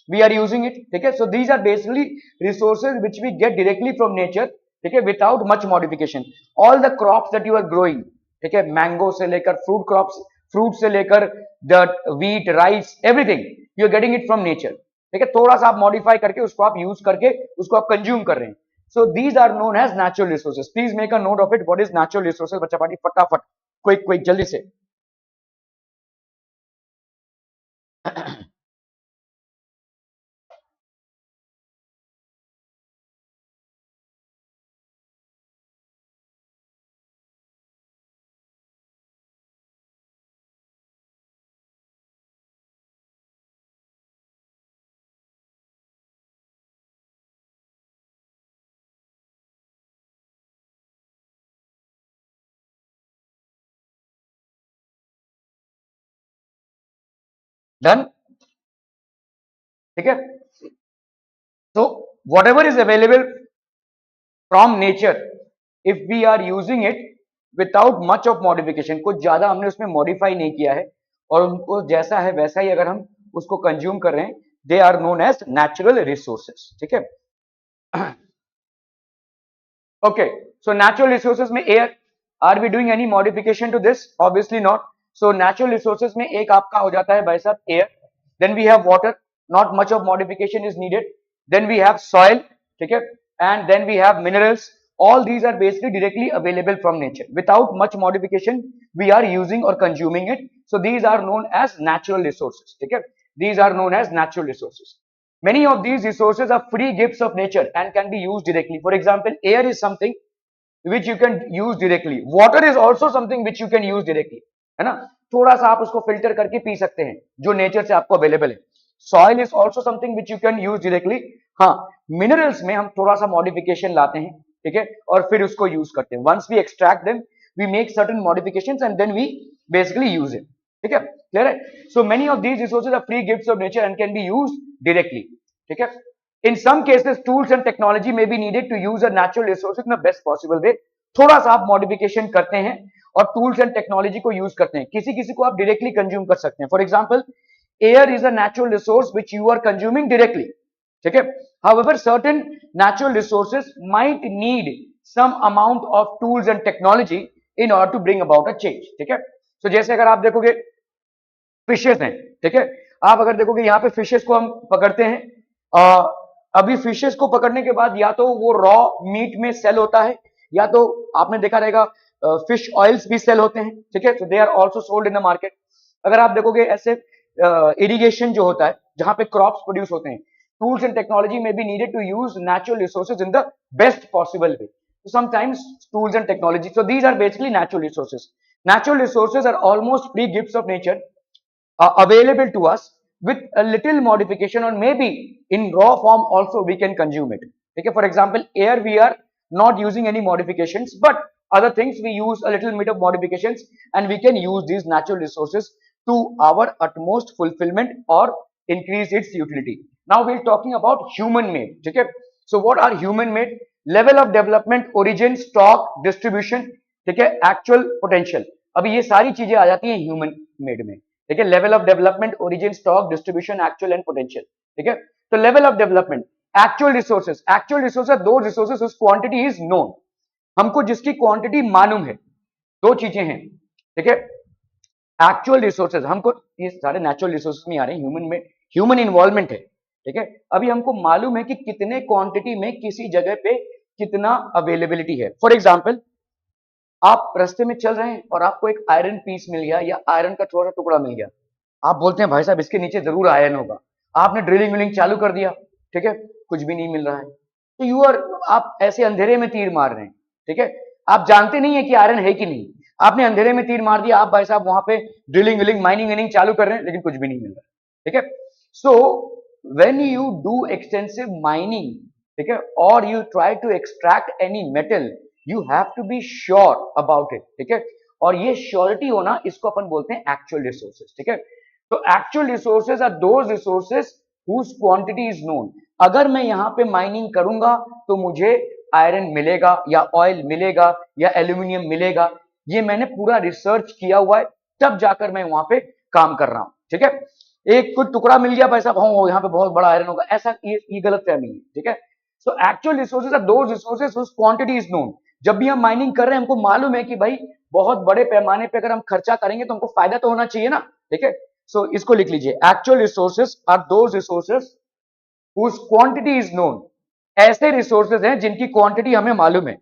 Speaker 1: we are using it. ठीक है, so these are basically resources which we get directly from nature. ठीक है, without much modification. All the crops that you are growing, ठीक है, mango से लेकर fruit crops, fruit से लेकर the wheat, rice, everything you are getting it from nature. ठीक है, थोड़ा सा आप मॉडिफाई करके उसको आप यूज करके उसको आप कंज्यूम कर रहे हैं. So these are known as natural resources. Please make a note of it. What is natural resources? बच्चा पार्टी फटाफट, क्विक जल्दी से. डन. ठीक है, so whatever is available from nature, if we are using it without much of modification, कुछ ज्यादा हमने उसमें मॉडिफाई नहीं किया है और उनको जैसा है वैसा ही अगर हम उसको कंज्यूम कर रहे हैं, they are known as natural resources. ठीक है. Okay, so natural resources में air, are we doing any modification to this? Obviously not. So natural resources में एक आपका हो जाता है भाई साहब air, then we have water, not much of modification is needed, then we have soil, ठीक है, and then we have minerals. All these are basically directly available from nature without much modification. We are using or consuming it. So these are known as natural resources. ठीक है, these are known as natural resources. Many of these resources are free gifts of nature and can be used directly. For example, air is something which you can use directly. Water is also something which you can use directly. है ना, थोड़ा सा आप उसको filter करके P सकते हैं जो नेचर से आपको अवेलेबल है. Soil is also something which you can use directly. हाँ, मिनरल्स में हम थोड़ा सा मॉडिफिकेशन लाते हैं, ठीक है, और फिर उसको यूज करते हैं. Once we extract them, we make certain modifications and then we basically use it. ठीक है, क्लियर है. So many of these resources are free gifts of nature and can be use directly. ठीक है. In some cases, tools and technology may be needed to use a natural resources in the best possible way. थोड़ा सा आप modification करते हैं और tools and technology को use करते हैं. किसी किसी को आप डायरेक्टली कंज्यूम कर सकते हैं. For example, air is a natural resource which you are consuming directly. ठीक है. However, certain natural resources might need some amount of tools and technology in order to bring about a change. ठीक है. So जैसे अगर आप देखोगे fishes हैं, ठीक है, आप अगर देखोगे यहाँ पे फिशेस को हम पकड़ते हैं. अभी फिशेस को पकड़ने के बाद या तो वो रॉ मीट में सेल होता है, या तो आपने देखा रहेगा फिश ऑयल्स भी सेल होते हैं. ठीक है, so they are also sold in the market. अगर आप देखोगे ऐसे इरिगेशन जो होता है जहां पे क्रॉप्स प्रोड्यूस होते हैं, tools and technology may be needed to use natural resources in the best possible way. So sometimes tools and technology, so these are basically natural resources. Natural resources are almost free gifts of nature, available to us with a little modification, or maybe in raw form also we can consume it. Okay, for example, air we are not using any modifications, but other things we use a little bit of modifications and we can use these natural resources to our utmost fulfillment or increase its utility. Now we're talking about human made. Okay, so what are human made? Level of development, origin, stock, distribution, ठीक है, actual potential. अभी ये सारी चीजें आ जाती हैं human made में. ठीक है, level of development, origin, stock, distribution, actual and potential. ठीक है, तो level of development, actual resources. Actual resources those resources whose quantity is known, हमको जिसकी क्वांटिटी मालूम है. दो चीजें हैं. ठीक है, एक्चुअल रिसोर्सेज हमको, ये सारे नेचुरल रिसोर्सेज में आ रहे हैं, ह्यूमन में ह्यूमन इन्वॉल्वमेंट है. ठीक है, अभी हमको मालूम है कि कितने क्वांटिटी में किसी जगह पे कितना अवेलेबिलिटी है. फॉर एग्जाम्पल, आप रास्ते में चल रहे हैं और आपको एक आयरन पीस मिल गया या आयरन का थोड़ा सा टुकड़ा मिल गया. आप बोलते हैं भाई साहब इसके नीचे जरूर आयरन होगा. आपने ड्रिलिंग विलिंग चालू कर दिया, ठीक है, कुछ भी नहीं मिल रहा है, तो आप ऐसे अंधेरे में तीर मार रहे हैं, ठीक है, आप जानते नहीं है कि आयरन है कि नहीं, आपने अंधेरे में तीर मार दिया, आप भाई साहब वहां पे ड्रिलिंग विलिंग माइनिंग विनिंग चालू कर रहे हैं, लेकिन कुछ भी नहीं मिल रहा, ठीक है। So when you do extensive mining, ठीक है, और you try to extract any metal, you have to be sure about it, ठीक है, और ये श्योरिटी होना, इसको अपन बोलते हैं एक्चुअल रिसोर्सेज, ठीक है। तो actual resources are those resources whose quantity is known. अगर मैं यहां पे माइनिंग करूंगा तो मुझे आयरन मिलेगा या ऑयल मिलेगा या एल्यूमिनियम मिलेगा, ये मैंने पूरा रिसर्च किया हुआ है, तब जाकर मैं वहां पे काम कर रहा हूं, ठीक है। एक कोई टुकड़ा मिल गया पैसा, हाँ यहाँ पे बहुत बड़ा आयरन होगा, ऐसा ये गलत फहमी है, ठीक है। So actual resources are those resources whose quantity is known. जब भी हम माइनिंग कर रहे हैं, हमको मालूम है कि भाई बहुत बड़े पैमाने पे अगर हम खर्चा करेंगे तो हमको फायदा तो होना चाहिए ना, ठीक है। सो इसको लिख लीजिए, actual resources are those resources whose quantity is known. ऐसे रिसोर्सेज हैं जिनकी क्वांटिटी हमें मालूम है।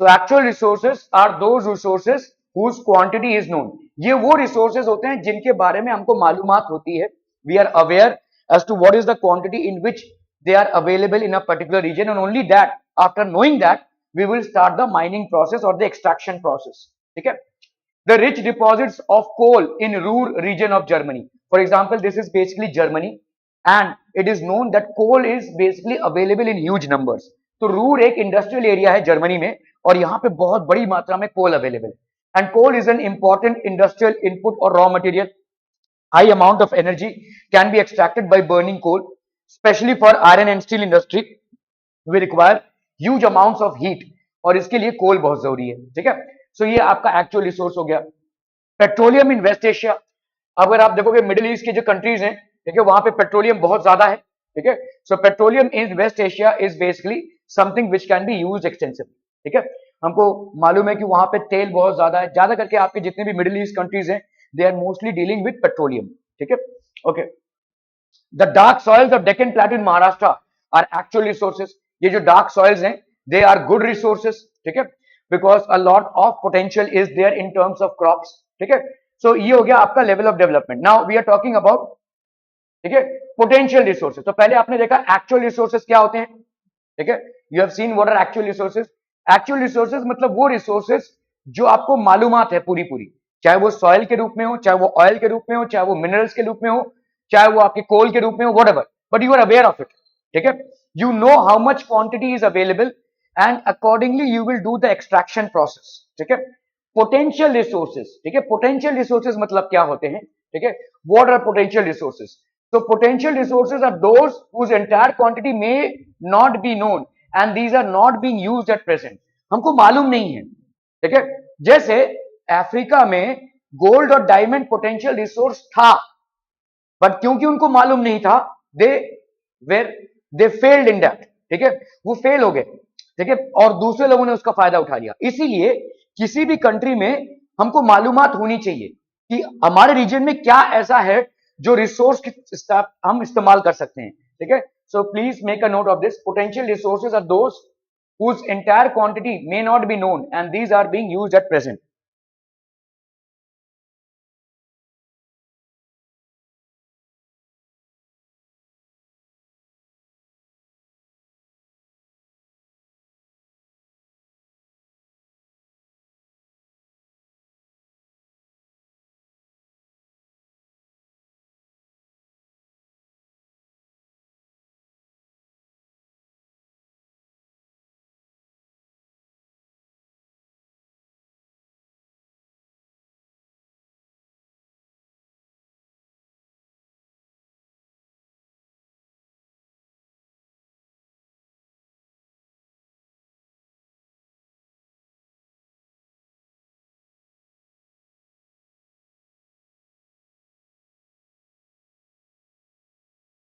Speaker 1: तो actual resources are those resources whose quantity is known. ये वो रिसोर्सेज होते हैं जिनके बारे में हमको मालूमात होती है, we are aware as to what is the quantity in which they are available in a particular region, and only that, after knowing that, we will start the mining process और द एक्सट्रैक्शन प्रोसेस, ठीक है। The rich deposits of coal in Ruhr region of Germany. For example, this is basically Germany, and it is known that coal is basically available in huge numbers. तो Ruhr एक industrial area है Germany में, और यहाँ पे बहुत बड़ी मात्रा में कोल अवेलेबल है, and coal is an important industrial input और raw material. High amount of energy can be extracted by burning coal, especially for iron and steel industry. We require huge amounts of heat, और इसके लिए कोल बहुत जरूरी है, ठीक है। So ये आपका एक्चुअल रिसोर्स हो गया। पेट्रोलियम इन वेस्ट एशिया, अगर आप देखोगे मिडिल ईस्ट की जो कंट्रीज हैं, ठीक है, वहां पे पेट्रोलियम बहुत ज्यादा है, ठीक है। So petroleum in West Asia is basically something which can be use extensive, ठीक है। हमको मालूम है कि वहां पे तेल बहुत ज्यादा है, ज्यादा करके आपके जितने भी मिडिल ईस्ट कंट्रीज हैं, they are mostly dealing with petroleum, ठीक है, okay. The dark soils of Deccan plateau in Maharashtra are actual resources. ये जो डार्क सॉइल्स हैं, दे आर गुड रिसोर्सेज, ठीक है, because a lot of potential is there in terms of crops, ठीक है। So ये हो गया आपका level of development. Now we are talking about, ठीक है, पोटेंशियल रिसोर्सेज। तो पहले आपने देखा एक्चुअल रिसोर्सेज क्या होते हैं, ठीक है, you have seen what are actual resources. Actual resources मतलब वो रिसोर्सेज जो आपको मालूमात है पूरी पूरी, चाहे वो सॉइल के रूप में हो, चाहे वो ऑयल के रूप में हो, चाहे वो मिनरल्स के रूप में हो, चाहे वो आपके कोल के रूप में हो, whatever, but you are aware of it, ठीक है। You know how much quantity is available, and accordingly you will do the extraction process, ठीक है। पोटेंशियल रिसोर्सेज, ठीक है, पोटेंशियल रिसोर्सेज मतलब क्या होते हैं, ठीक है, what are potential resources. So potential resources are those whose entire quantity may not be known and these are not being used at present. हमको मालूम नहीं है, ठीक है। जैसे अफ्रीका में गोल्ड और डायमंड पोटेंशियल रिसोर्स था, बट क्योंकि उनको मालूम नहीं था, they were they failed in that, ठीक है, वो फेल हो गए, ठीक है, और दूसरे लोगों ने उसका फायदा उठा लिया। इसीलिए किसी भी कंट्री में हमको मालूमात होनी चाहिए कि हमारे रीजन में क्या ऐसा है जो रिसोर्स हम इस्तेमाल कर सकते हैं, ठीक है। So please make a note of this, potential resources are those whose entire quantity may not be known and these are being used at present.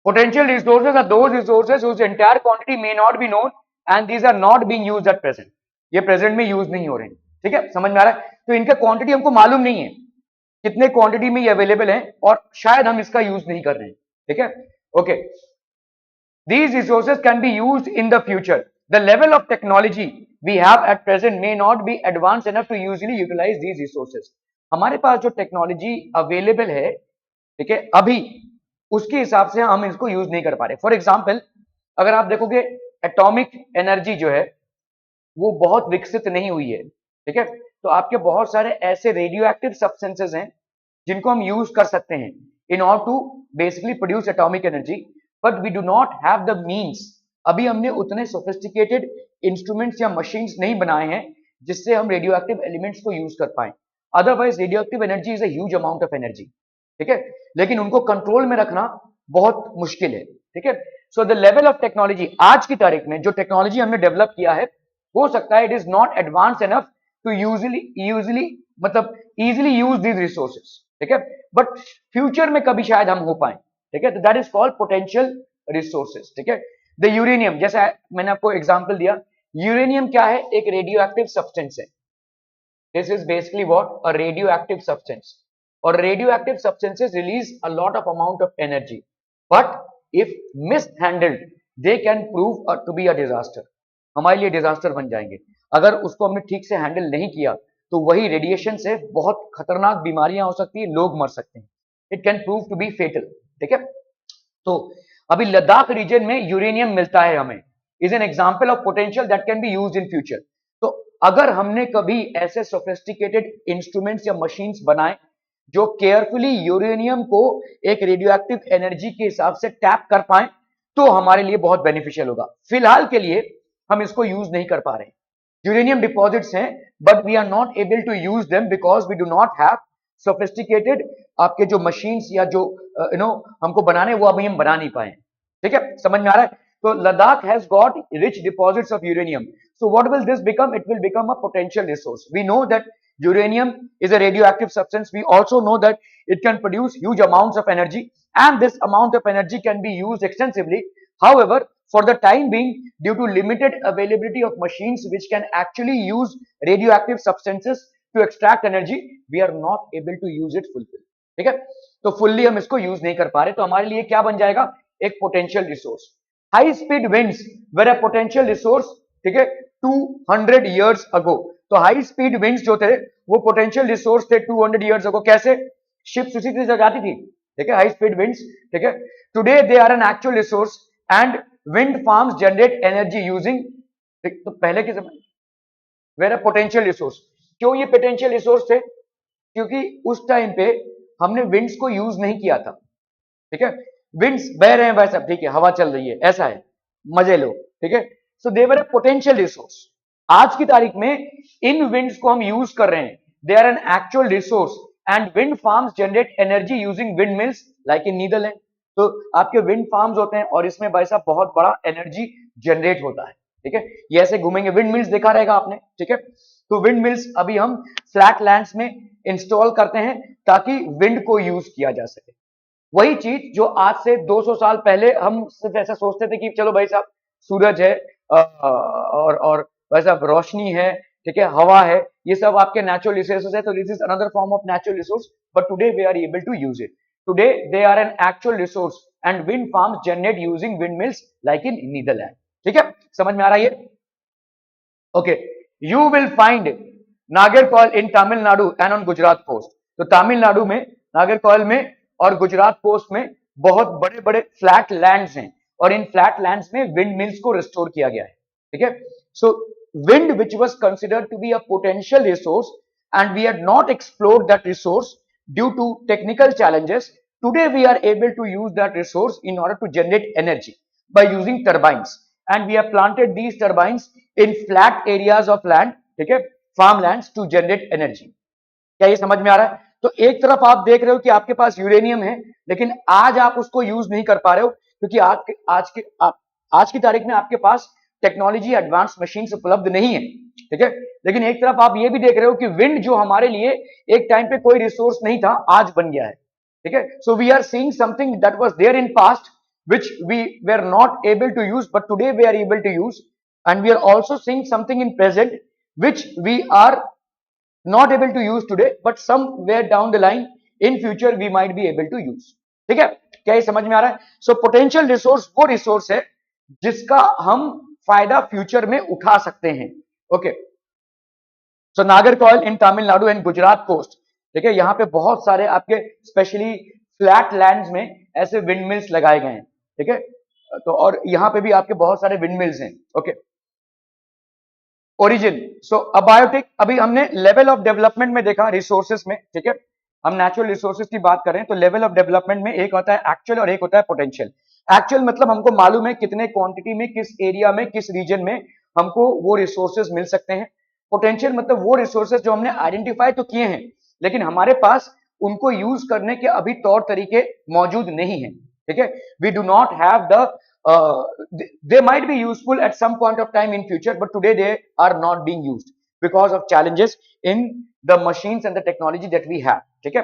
Speaker 1: Potential resources are those resources whose entire quantity may not be known and these are not being used at present. ये present में use नहीं हो रहे हैं, ठीक है, समझ में आ रहा है? तो इनका क्वांटिटी हमको मालूम नहीं है कितने क्वांटिटी में ये अवेलेबल है और शायद हम इसका यूज नहीं कर रहे हैं, ठीक है, okay. These resources can be used in the future. The level of technology we have at present may not be advanced enough to usually utilize these resources. हमारे पास जो टेक्नोलॉजी अवेलेबल है, ठीक है, अभी उसके हिसाब से हम इसको यूज नहीं कर पा रहे। फॉर एग्जाम्पल, अगर आप देखोगे एटॉमिक एनर्जी जो है वो बहुत विकसित नहीं हुई है, ठीक है, तो आपके बहुत सारे ऐसे रेडियो एक्टिव सब्सटेंसेस हैं जिनको हम यूज कर सकते हैं in order to basically produce atomic energy, but we do not have the means. अभी हमने उतने सोफिस्टिकेटेड इंस्ट्रूमेंट्स या मशीन्स नहीं बनाए हैं जिससे हम रेडियो एक्टिव एलिमेंट्स को यूज कर पाए। Otherwise radio active energy is a huge amount of energy, ठीक है, लेकिन उनको कंट्रोल में रखना बहुत मुश्किल है, ठीक है। So the level of technology, आज की तारीख में जो टेक्नोलॉजी हमने डेवलप किया है, हो सकता है it is not advance enough to usually मतलब इजिली यूज दीज रिसोर्सेस, ठीक है, बट फ्यूचर में कभी शायद हम हो पाए, ठीक है, तो that is called potential resources, ठीक है। द यूरेनियम, जैसा मैंने आपको एग्जांपल दिया, यूरेनियम क्या है? एक रेडियो एक्टिव सब्सटेंस है। This is basically what? A radioactive substance, और radioactive substances release a lot of amount of energy, but if mishandled they can prove to be a disaster. हमारे लिए disaster बन जाएंगे अगर उसको हमने ठीक से हैंडल नहीं किया, तो वही रेडिएशन से बहुत खतरनाक बीमारियां हो सकती है, लोग मर सकते हैं। It can prove to be fatal, ठीक है। तो अभी लद्दाख रीजन में यूरेनियम मिलता है हमें, is an example of potential that can be used in future. तो अगर हमने कभी ऐसे सोफिस्टिकेटेड इंस्ट्रूमेंट्स या मशीन्स बनाए जो केयरफुली यूरेनियम को एक रेडियो एक्टिव एनर्जी के हिसाब से टैप कर पाए, तो हमारे लिए बहुत बेनिफिशियल होगा। फिलहाल के लिए हम इसको यूज नहीं कर पा रहे हैं। यूरेनियम डिपॉजिट्स हैं, but we are not able to use them because we do not have sophisticated आपके जो मशीन्स या जो हमको बनाने, वो अभी हम बना नहीं पाए, ठीक है, समझ में आ रहा है? तो Ladakh has got rich deposits of uranium, so what will this become? It will become a potential resource. We know that uranium is a radioactive substance. We also know that it can produce huge amounts of energy, and this amount of energy can be used extensively. However, for the time being, due to limited availability of machines which can actually use radioactive substances to extract energy, we are not able to use it fully. ठीक है, तो fully हम इसको use नहीं कर पा रहे, तो हमारे लिए क्या बन जाएगा? एक potential resource. High speed winds were a potential resource, ठीक है, 200 years ago। तो हाई स्पीड विंड्स जो थे वो पोटेंशियल रिसोर्स थे 200 years ago। कैसे? शिप्स उसी से जाती थी, ठीक है, हाई स्पीड विंड्स, ठीक है। Today they are an actual resource and wind farms generate energy using, तो पहले के समय वेर अ पोटेंशियल रिसोर्स। क्यों ये पोटेंशियल रिसोर्स थे? क्योंकि उस टाइम पे हमने विंड्स को यूज नहीं किया था, ठीक है, विंड्स बह रहे हैं वैसा, ठीक है, हवा चल रही है, ऐसा है, मजे लो, ठीक है। सो दे वर अ पोटेंशियल रिसोर्स। आज की तारीख में इन विंड्स को हम यूज कर रहे हैं, they are an actual resource and wind farms generate energy using wind mills like in Netherland. तो आपके विंड फार्म्स होते हैं और इसमें भाई साहब बहुत बड़ा एनर्जी जनरेट होता है, ठीक है, ये ऐसे घूमेंगे। विंड मिल्स देखा रहेगा आपने, ठीक है, तो विंड मिल्स अभी हम फ्लैट लैंड्स में इंस्टॉल करते हैं ताकि विंड को यूज किया जा सके। वही चीज जो आज से 200 साल पहले हम सिर्फ ऐसा सोचते थे कि चलो भाई साहब सूरज है और वैसा रोशनी है, ठीक है, हवा है, ये सब आपके नेचुरल रिसोर्सेज है, तो this is another form of natural resource, but today we are able to use it. Today they are an actual resource and wind farms generate using wind mills like in Netherlands, ठीक है, समझ में आ रहा है? Okay, you will find Nagercoil in Tamil Nadu and on Gujarat coast. तो तमिलनाडु में नागरकोइल में और गुजरात कोस्ट में बहुत बड़े बड़े फ्लैट लैंड्स हैं और इन फ्लैट लैंड्स में विंड मिल्स को रिस्टोर किया गया है, ठीक है। So wind which was considered to be a potential resource and we had not explored that resource due to technical challenges, today we are able to use that resource in order to generate energy by using turbines and we have planted these turbines in flat areas of land, ठीक है, farm lands to generate energy. क्या ये समझ में आ रहा है? तो एक तरफ आप देख रहे हो कि आपके पास यूरेनियम है, लेकिन आज आप उसको यूज नहीं कर पा रहे हो क्योंकि आज की तारीख में आपके पास टेक्नोलॉजी एडवांस मशीन्स उपलब्ध नहीं है, ठीक है। लेकिन एक तरफ आप ये भी देख रहे हो कि विंड जो हमारे लिए एक टाइम पे कोई रिसोर्स नहीं था, आज बन गया है, ठीक है। So we are seeing something that was there in past which we were not able to use, but today we are able to use. And we are also seeing something in present which we are not able to use today, but somewhere down the line in future we might be able to use. ठीक है, क्या ये समझ में आ रहा है? So potential resource वो रिसोर्स है जिसका हम फायदा फ्यूचर में उठा सकते हैं. Okay, so Nagercoil in Tamil Nadu and Gujarat coast. ठीक है, यहाँ पे बहुत सारे आपके स्पेशली फ्लैट लैंड्स में ऐसे विंड मिल्स लगाए गए हैं. ठीक है, तो और यहाँ पे भी आपके बहुत सारे विंड मिल्स हैं. Okay, origin. सो अबायोटिक, अभी हमने लेवल ऑफ डेवलपमेंट में देखा रिसोर्सेस में. ठीक है, हम नेचुरल रिसोर्सेस की बात कर रहे हैं, तो लेवल ऑफ डेवलपमेंट में एक होता है एक्चुअल और एक होता है पोटेंशियल. एक्चुअल मतलब हमको मालूम है कितने क्वांटिटी में, किस एरिया में, किस रीजन में हमको वो रिसोर्सेज मिल सकते हैं. पोटेंशियल मतलब वो रिसोर्सेज जो हमने आइडेंटिफाई तो किए हैं, लेकिन हमारे पास उनको यूज करने के अभी तौर तरीके मौजूद नहीं है. ठीक है, we do not have the they might be useful at some point of time in future, but today they are not being used because of challenges in the machines and the technology that we have. ठीक है,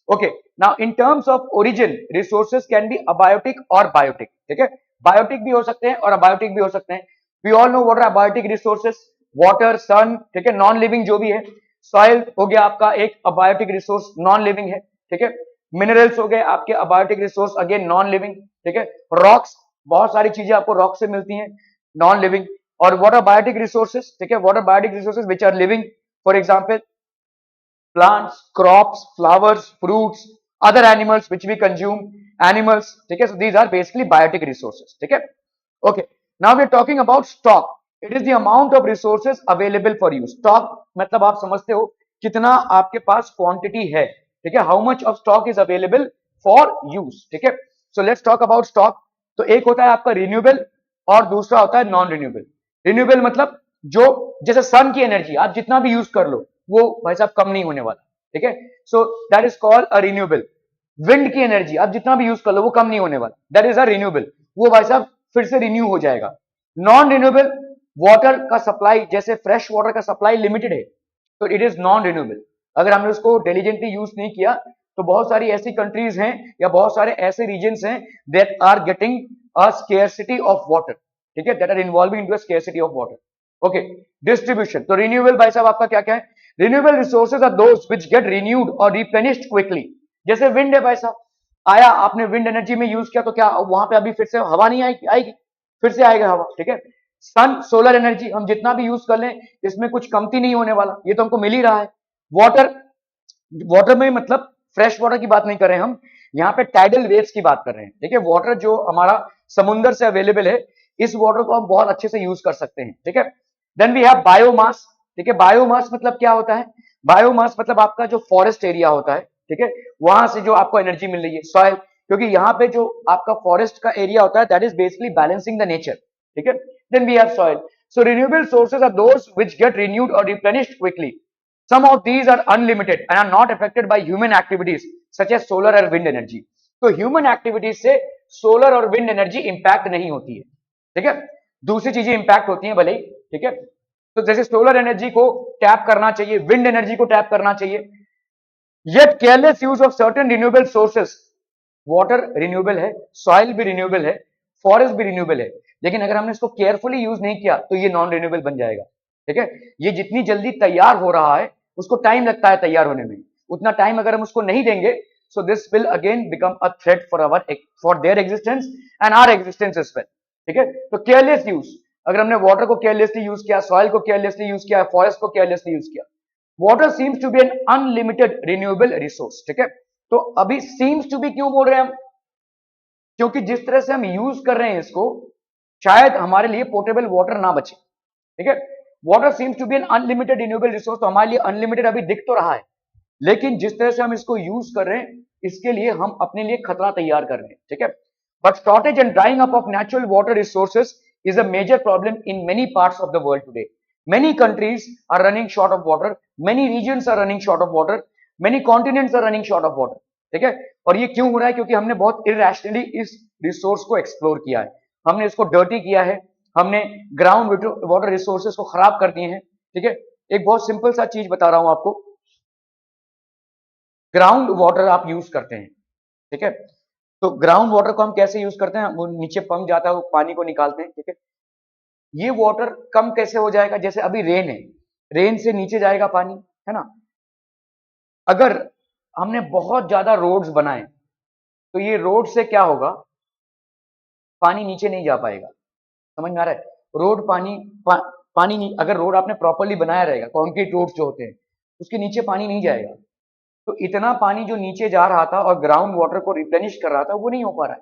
Speaker 1: okay. Now in terms of origin, resources can be abiotic or biotic. ठीक है, biotic भी हो सकते हैं और abiotic भी हो सकते हैं. We all know what are abiotic resources: water, sun. ठीक है, नॉन लिविंग जो भी है. सॉइल हो गया आपका एक अबायोटिक रिसोर्स, नॉन लिविंग है. ठीक है, मिनरल्स हो गए आपके abiotic resource, again non living. ठीक है, रॉक्स, बहुत सारी चीजें आपको रॉक से मिलती हैं, नॉन लिविंग. और वाटर बायोटिक रिसोर्सेज. ठीक है, water biotic resources which are living, for example plants, crops, flowers, fruits, other animals which we consume, animals. ठीक है, so these are basically biotic resources. ठीक है, okay. Now we are talking about stock. It is the amount of resources available for use. Stock मतलब आप समझते हो कितना आपके पास क्वांटिटी है. ठीक है, how much of stock is available for use. ठीक है, so let's talk about stock. तो एक होता है आपका रिन्यूएबल और दूसरा होता है नॉन रिन्यूएबल. रिन्यूएबल मतलब जो, जैसे सन की एनर्जी आप जितना भी यूज कर लो वो भाई साहब कम नहीं होने वाला. ठीक है, so that is called a renewable. Wind की एनर्जी आप जितना भी यूज कर लो वो कम नहीं होने वाला, दैट इज अ रिन्यूएबल. वो भाई साहब फिर से रिन्यू हो जाएगा. नॉन रिन्यूएबल, वाटर का सप्लाई, जैसे फ्रेश वाटर का सप्लाई लिमिटेड है, तो इट इज नॉन रिन्यूएबल. अगर हमने उसको डिलीजेंटली यूज नहीं किया तो बहुत सारी ऐसी कंट्रीज हैं या बहुत सारे ऐसे रीजन्स हैं that are getting a scarcity of water. ठीक है, that are involving into a scarcity of water. Okay, distribution. तो रिन्यूएबल भाई साहब आपका क्या क्या है? Renewable resources are those which get renewed और रिप्लेनिश्ड क्विकली. जैसे विंड है भाई साहब, आया आपने विंड एनर्जी में यूज किया तो क्या वहां पे अभी फिर से हवा नहीं आएगी? फिर से आएगा हवा. ठीक है, सन, सोलर एनर्जी हम जितना भी यूज कर लें इसमें कुछ कमती नहीं होने वाला, ये तो हमको मिल ही रहा है. वाटर, वाटर में मतलब फ्रेश वाटर की बात नहीं कर रहे हैं हम, यहाँ पे टाइडल वेव्स की बात कर रहे हैं. ठीक है, वाटर जो हमारा समुद्र से अवेलेबल है, इस वाटर को हम बहुत अच्छे से यूज कर सकते हैं. ठीक है, देन वी हैव बायोमास. ठीक है, बायोमास मतलब क्या होता है? बायोमास मतलब आपका जो फॉरेस्ट एरिया होता है, ठीक है, वहां से जो आपको एनर्जी मिल रही है, सॉइल, क्योंकि यहाँ पे जो आपका फॉरेस्ट का एरिया होता है that is basically balancing the nature. ठीक है, then we have soil. So renewable sources are those which get renewed और replenished quickly. Some of these are unlimited and are not affected by human activities such as solar or wind energy. तो human activities से solar और wind energy impact नहीं होती है. ठीक है, दूसरी चीजें impact होती हैं भले ही. ठीक है, तो जैसे solar energy को टैप करना चाहिए, wind energy को टैप करना चाहिए. Yet careless use of certain renewable sources, water renewable है, soil भी renewable है, forest भी renewable है, लेकिन अगर हमने इसको केयरफुली यूज नहीं किया तो ये नॉन रिन्यूएबल बन जाएगा. ठीक है, ये जितनी जल्दी तैयार हो रहा है उसको टाइम लगता है तैयार होने में, उतना टाइम अगर हम उसको नहीं देंगे so this will again become a threat for their existence and our existence as well. ठीक है, तो केयरलेस यूज, अगर हमने वाटर को केयरलेसली यूज किया, सॉइल को केयरलेसली यूज किया, फॉरेस्ट को केयरलेसली यूज किया. Water seems to be an unlimited renewable resource. ठीक है, तो अभी सीम्स टू बी क्यों बोल रहे हैं हम? क्योंकि जिस तरह से हम यूज कर रहे हैं इसको, शायद हमारे लिए पोर्टेबल वाटर ना बचे. ठीक है, water seems to be an unlimited renewable resource, तो हमारे लिए अनलिमिटेड अभी दिख तो रहा है, लेकिन जिस तरह से हम इसको यूज कर रहे हैं इसके लिए हम अपने लिए खतरा तैयार कर रहे हैं. ठीक है, but shortage and drawing up of natural water resources is a major problem in many parts of the world today. Many countries are running short of water, many regions are running short of water, many continents are running short of water. ठीक है, और ये क्यों हो रहा है? क्योंकि हमने बहुत इरेशनली इस रिसोर्स को एक्सप्लोर किया है, हमने इसको डर्टी किया है, हमने ग्राउंड वाटर रिसोर्सेज को खराब कर दिए हैं. ठीक है, एक बहुत सिंपल सा चीज बता रहा हूं आपको. ग्राउंड वाटर आप यूज करते हैं, ठीक है, तो ग्राउंड वाटर को हम कैसे यूज करते हैं, वो नीचे पंप जाता है, वो पानी को निकालते हैं, ठीक है। ये वाटर कम कैसे हो जाएगा, जैसे अभी रेन है, रेन से नीचे जाएगा पानी, है ना। अगर हमने बहुत ज्यादा रोड्स बनाए तो ये रोड से क्या होगा, पानी नीचे नहीं जा पाएगा। समझ में आ रहा है, रोड पानी नहीं, अगर रोड आपने प्रॉपरली बनाया रहेगा, कंक्रीट रोड्स जो होते हैं, उसके नीचे पानी नहीं जाएगा। तो इतना पानी जो नीचे जा रहा था और ग्राउंड वाटर को रिप्लेनिश कर रहा था, वो नहीं हो पा रहा है।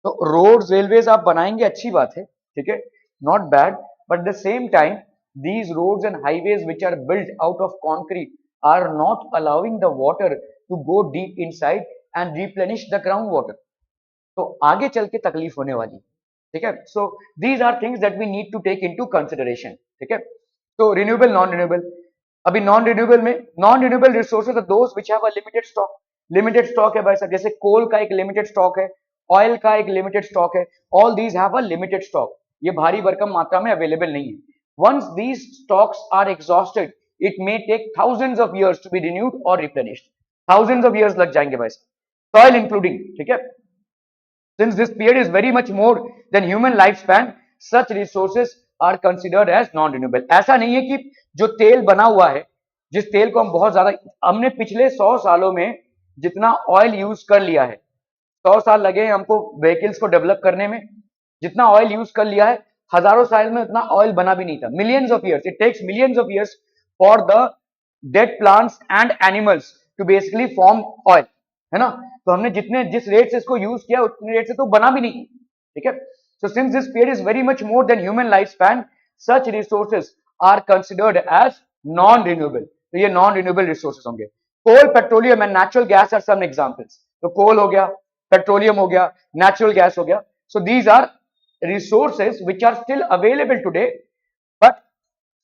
Speaker 1: तो रोड्स रेलवेज आप बनाएंगे, अच्छी बात है, ठीक है, not bad, but the same time these roads and highways which are built out of concrete are not allowing the water to go deep inside and replenish the groundwater. तो आगे चल के तकलीफ होने वाली, ठीक है। So these are things that we need to take into consideration, ठीक है। तो रिन्यूएबल, नॉन रिन्यूएबल, अभी नॉन रिन्यूएबल में, non renewable resources are those which have a limited stock. Limited stock है भाई साहब, जैसे कोल का एक लिमिटेड स्टॉक है, ऑयल का एक लिमिटेड स्टॉक है, all these have a limited stock, ये भारी भरकम मात्रा में अवेलेबल नहीं है। Once these stocks are exhausted, it may take thousands of years to be renewed और रिप्लेनिश्ड, थाउजेंड्स ऑफ इयर्स लग जाएंगे भाई साहब, सॉइल इंक्लूडिंग, ठीक है। Since this period is very much more than human lifespan, such resources are considered as non-renewable. ऐसा नहीं है कि जो तेल बना हुआ है, जिस तेल को हम बहुत ज्यादा, हमने पिछले 100 सालों में जितना ऑयल यूज कर लिया है, 100 साल लगे हैं हमको व्हीकल्स को डेवलप करने में, जितना ऑयल यूज कर लिया है, हजारों साल में उतना ऑयल बना भी नहीं था। Millions of years, it takes millions of years for the dead plants and animals to basically form oil, है ना। तो हमने जितने जिस रेट से इसको यूज किया, उतने रेट से तो बना भी नहीं, ठीक है। So since this period is very much more than human life span, such resources are considered as non renewable. तो ये नॉन रिन्यूएबल रिसोर्सेज होंगे। Coal, petroleum and natural gas are some examples. तो कोल हो गया, petroleum हो गया, natural gas हो गया। So these are resources which are still available today, but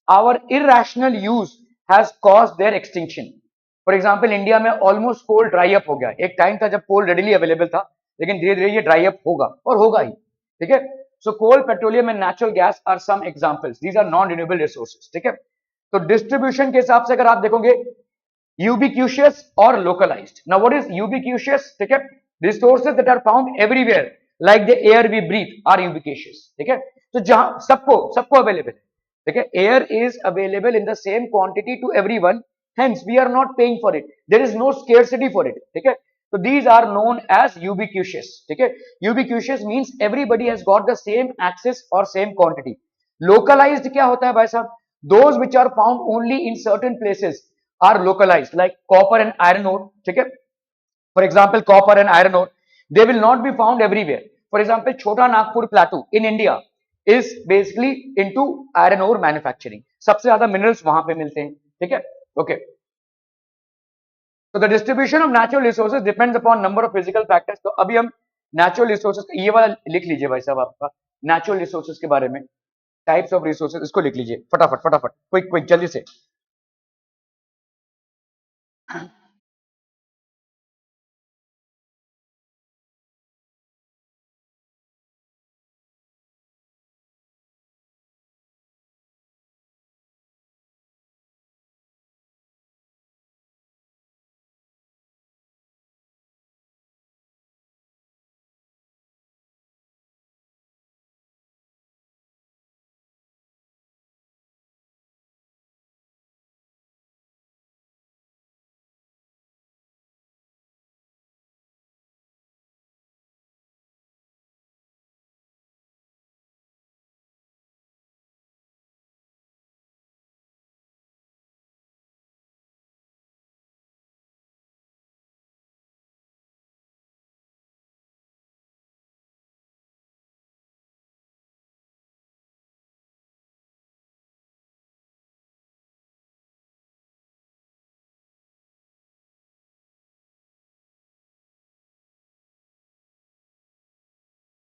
Speaker 1: our irrational use has caused their extinction. For example, India में almost कोल dry up हो गया। एक टाइम था जब कोल रेडिली अवेलेबल था, लेकिन धीरे धीरे ये ड्राई अप होगा और होगा ही, ठीक है। So coal, petroleum and natural gas are some examples, these are non renewable resources, ठीक है। तो डिस्ट्रीब्यूशन के हिसाब से अगर आप देखोगे, ubiquitous or localized. Now what is ubiquitous, ठीक है, resources that are found everywhere like the air we breathe are ubiquitous, ठीक है। तो जहां सबको सबको अवेलेबल है, ठीक है, air is available in the same quantity to everyone, hence we are not paying for it, there is no scarcity for it, ठीक है। So these are known as ubiquitous, ठीक है। Ubiquitous means everybody has got the same access or same quantity. Localized क्या होता है भाई साहब, those which are found only in certain places are localized, like copper and iron ore, ठीक है। For example, copper and iron ore, they will not be found everywhere. For example, Chota Nagpur plateau in India is basically into iron ore manufacturing, सबसे ज्यादा minerals वहां पे मिलते हैं, ठीक है। ओके, तो the distribution of natural resources depends upon number of physical factors. तो अभी हम नेचुरल रिसोर्सेज, ये वाला लिख लीजिए भाई साहब, आपका नेचुरल रिसोर्सेज के बारे में, टाइप्स ऑफ रिसोर्सेज, इसको लिख लीजिए फटाफट फटाफट, क्विक क्विक जल्दी से।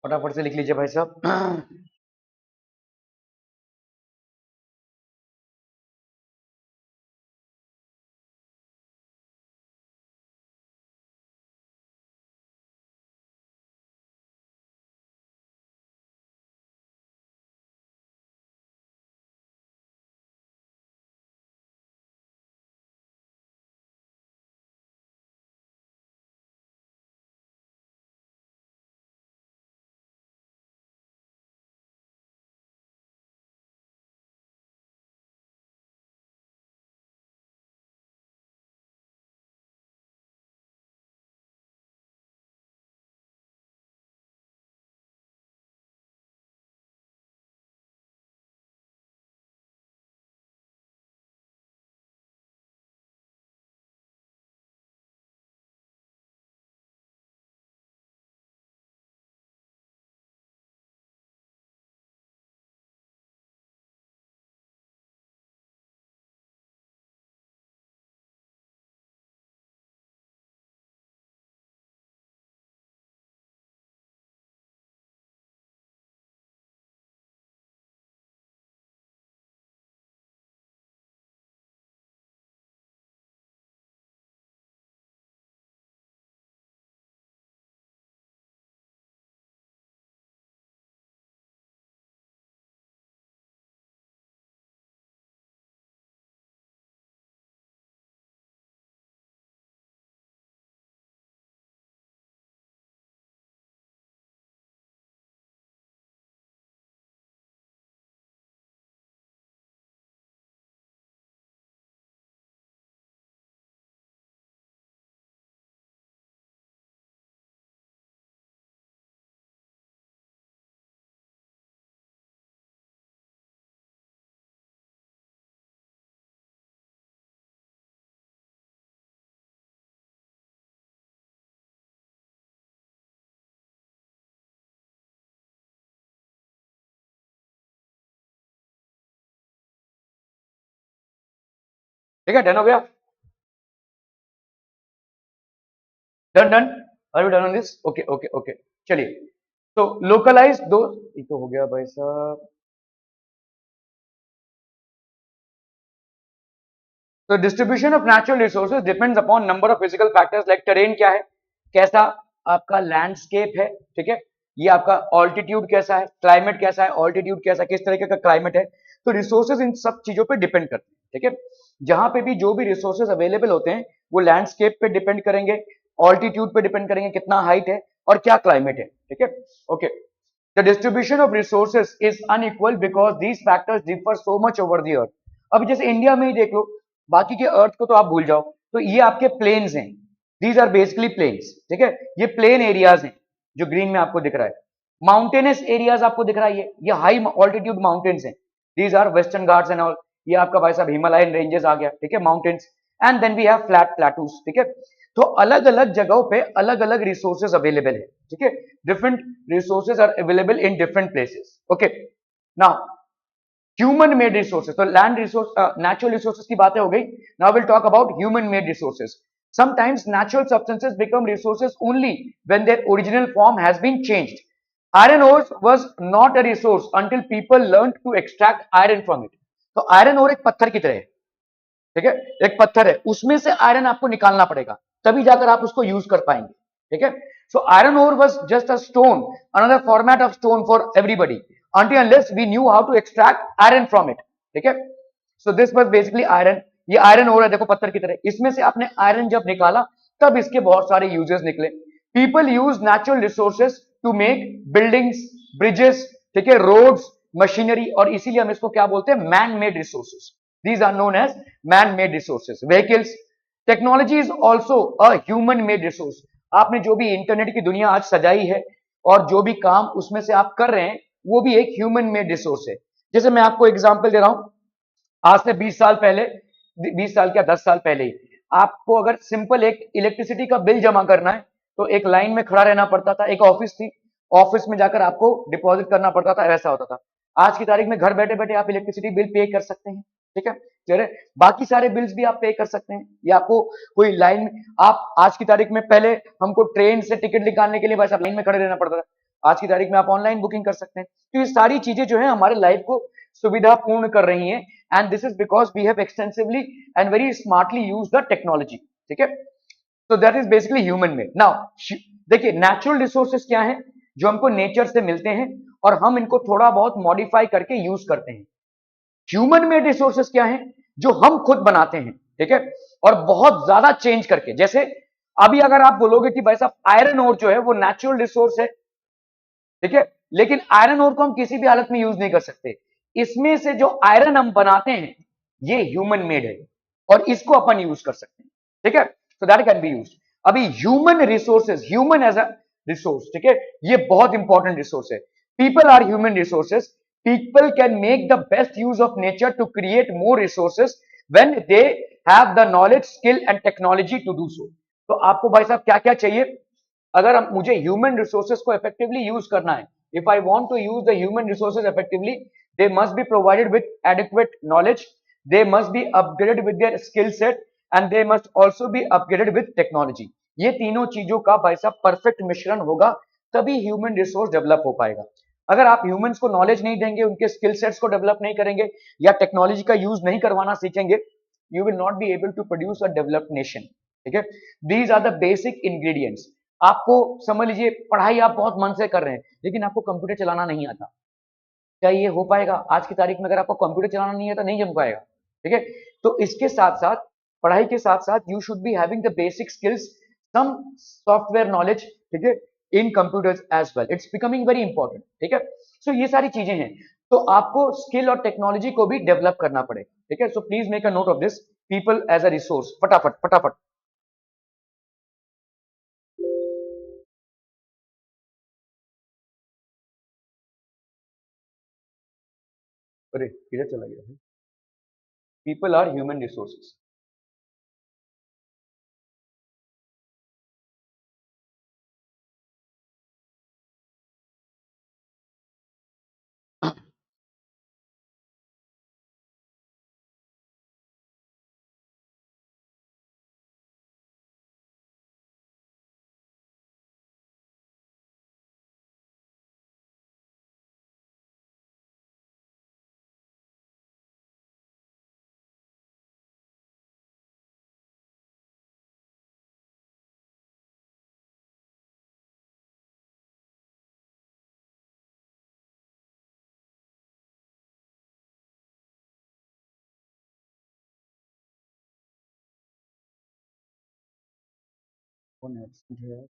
Speaker 1: फटाफट से लिख लीजिए भाई साहब। ठीक है, डन हो गया, done done, are you done on this? Okay okay okay, चलिए, तो लोकलाइज दो, ये तो हो गया भाई साहब। तो distribution of natural resources depends upon number of physical factors like terrain क्या है, कैसा आपका लैंडस्केप है, ठीक है, ये आपका ऑल्टीट्यूड कैसा है, क्लाइमेट कैसा है, ऑल्टीट्यूड कैसा है, किस तरीके का क्लाइमेट है, तो रिसोर्सेज इन सब चीजों पे डिपेंड करते हैं, ठीक है। जहां पे भी जो भी रिसोर्सेज अवेलेबल होते हैं वो लैंडस्केप पे डिपेंड करेंगे, ऑल्टीट्यूड पे डिपेंड करेंगे, कितना हाइट है और क्या क्लाइमेट है, ठीक है। Okay, the distribution of resources is unequal because these factors differ so much over the earth. अब जैसे इंडिया में ही देख लो, बाकी के अर्थ को तो आप भूल जाओ, तो ये आपके प्लेन्स हैं, दीज आर बेसिकली प्लेन्स, ठीक है, ये प्लेन एरियाज हैं जो ग्रीन में आपको दिख रहा है। माउंटेनस एरियाज आपको दिख रहा है, ये हाई ऑल्टीट्यूड माउंटेन्स हैं, these are Western Ghats and all, ये आपका भाई साहब हिमालयन रेंजेस आ गया, ठीक है, mountains. And then we have flat plateaus, ठीक है। तो अलग अलग जगहों पे अलग अलग रिसोर्सेज अवेलेबल है, ठीक है, different resources are available in different places. Okay, now human made resources, तो लैंड रिसोर्स, नेचुरल रिसोर्सेज की बातें हो गई। Now will talk about human made resources. Sometimes natural substances become resources only when their original form has been changed. Iron ore was not a resource until people learned to extract iron from it. तो iron ore एक पत्थर की तरह है, ठीक है, एक पत्थर है, उसमें से आयरन आपको निकालना पड़ेगा, तभी जाकर आप उसको यूज कर पाएंगे, ठीक है। So iron ore was just a stone, another format of stone for everybody until unless we knew how to extract iron from it, ठीक है। So this was basically iron, ये आयरन ओर है, देखो पत्थर की तरह, इसमें से आपने आयरन जब निकाला तब इसके बहुत सारे यूजेस निकले। People use natural resources to make buildings, bridges, ठीक है, रोड्स, मशीनरी, और इसीलिए हम इसको क्या बोलते हैं, man made resources, these are known as man made resources। vehicles, technology is also a human made resource। आपने जो भी इंटरनेट की दुनिया आज सजाई है और जो भी काम उसमें से आप कर रहे हैं वो भी एक ह्यूमन मेड रिसोर्स है। जैसे मैं आपको एग्जांपल दे रहा हूं, आज से 20 साल पहले, 20 साल क्या 10 साल पहले ही, आपको अगर सिंपल एक इलेक्ट्रिसिटी का बिल जमा करना है तो एक लाइन में खड़ा रहना पड़ता था, एक ऑफिस थी, ऑफिस में जाकर आपको डिपॉजिट करना पड़ता था, ऐसा होता था। आज की तारीख में घर बैठे बैठे आप इलेक्ट्रिसिटी बिल पे कर सकते हैं, ठीक है, चले, बाकी सारे बिल्स भी आप पे कर सकते हैं, या आपको कोई लाइन, आप आज की तारीख में, पहले हमको ट्रेन से टिकट निकालने के लिए बस लाइन में खड़े रहना पड़ता था, आज की तारीख में आप ऑनलाइन बुकिंग कर सकते हैं। तो ये सारी चीजें जो है हमारे लाइफ को सुविधा पूर्ण कर रही हैं, and this is because we have extensively and very smartly use the technology, ठीक है। तो that is basically human made. Now देखिए, नेचुरल रिसोर्सेज क्या है, जो हमको नेचर से मिलते हैं और हम इनको थोड़ा बहुत मॉडिफाई करके यूज करते हैं। ह्यूमन मेड रिसोर्सेज क्या है, जो हम खुद बनाते हैं, ठीक है, और बहुत ज्यादा चेंज करके। जैसे अभी अगर आप बोलोगे कि भाई साहब आयरन ओर जो है वो नेचुरल रिसोर्स है, ठीक है, लेकिन आयरन ओर को हम किसी भी हालत में यूज नहीं कर सकते, इसमें से जो आयरन हम बनाते हैं ये ह्यूमन मेड है और इसको अपन यूज कर सकते हैं, ठीक है, so that can be use. अभी human resources, human as a resource, ठीक है, ये बहुत इंपॉर्टेंट रिसोर्स है। People are human resources, people can make the best use of nature to create more resources when they have the knowledge, skill and technology to do so। तो आपको भाई साहब क्या क्या चाहिए, अगर हम, मुझे ह्यूमन रिसोर्सेज को इफेक्टिवली यूज करना है, if I want to use the human resources effectively, they must be provided with adequate knowledge, they must be upgraded with their skill set and they must also be upgraded with technology. ये तीनों चीजों का भाई साहब perfect मिश्रण होगा, तभी human resource develop हो पाएगा। अगर आप ह्यूमंस को नॉलेज नहीं देंगे, उनके स्किल सेट्स को डेवलप नहीं करेंगे या टेक्नोलॉजी का यूज नहीं करवाना सीखेंगे, you will not be able to produce a developed nation, ठीक है। These are the basic ingredients. आपको समझ लीजिए, पढ़ाई आप बहुत मन से कर रहे हैं लेकिन आपको कंप्यूटर चलाना नहीं आता, क्या ये हो पाएगा? आज की तारीख में अगर आपको कंप्यूटर चलाना नहीं आता, नहीं जम पाएगा, ठीक है। तो इसके साथ साथ, पढ़ाई के साथ साथ, you should be having the basic skills, some software knowledge, ठीक है, in computers as well, it's becoming very important, ठीक है। सो ये सारी चीजें हैं, तो आपको स्किल और टेक्नोलॉजी को भी डेवलप करना पड़ेगा, ठीक है। So please make a note of this, people as a resource, फटाफट फटाफट। अरे किधर चला गया? People are human resources. one absent here.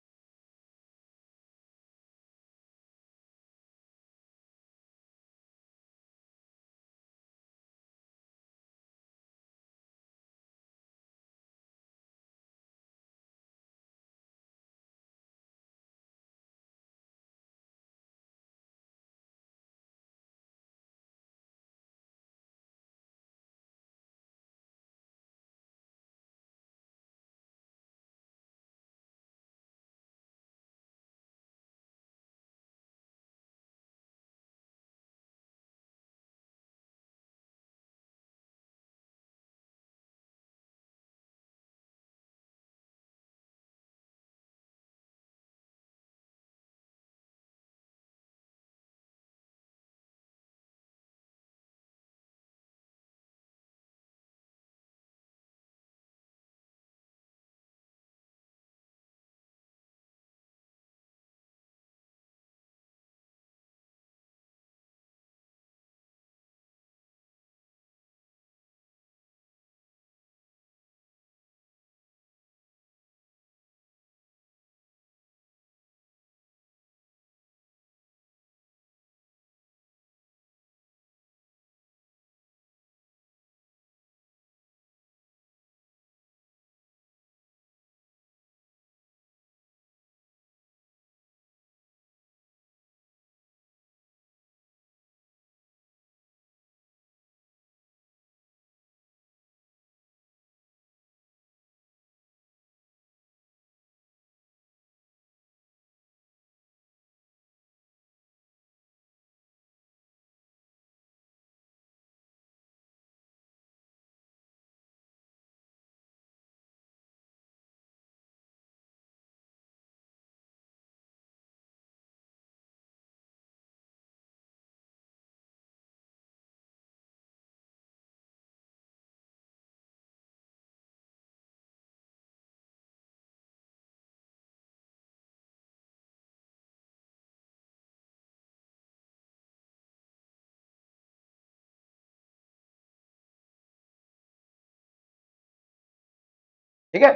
Speaker 1: ठीक है,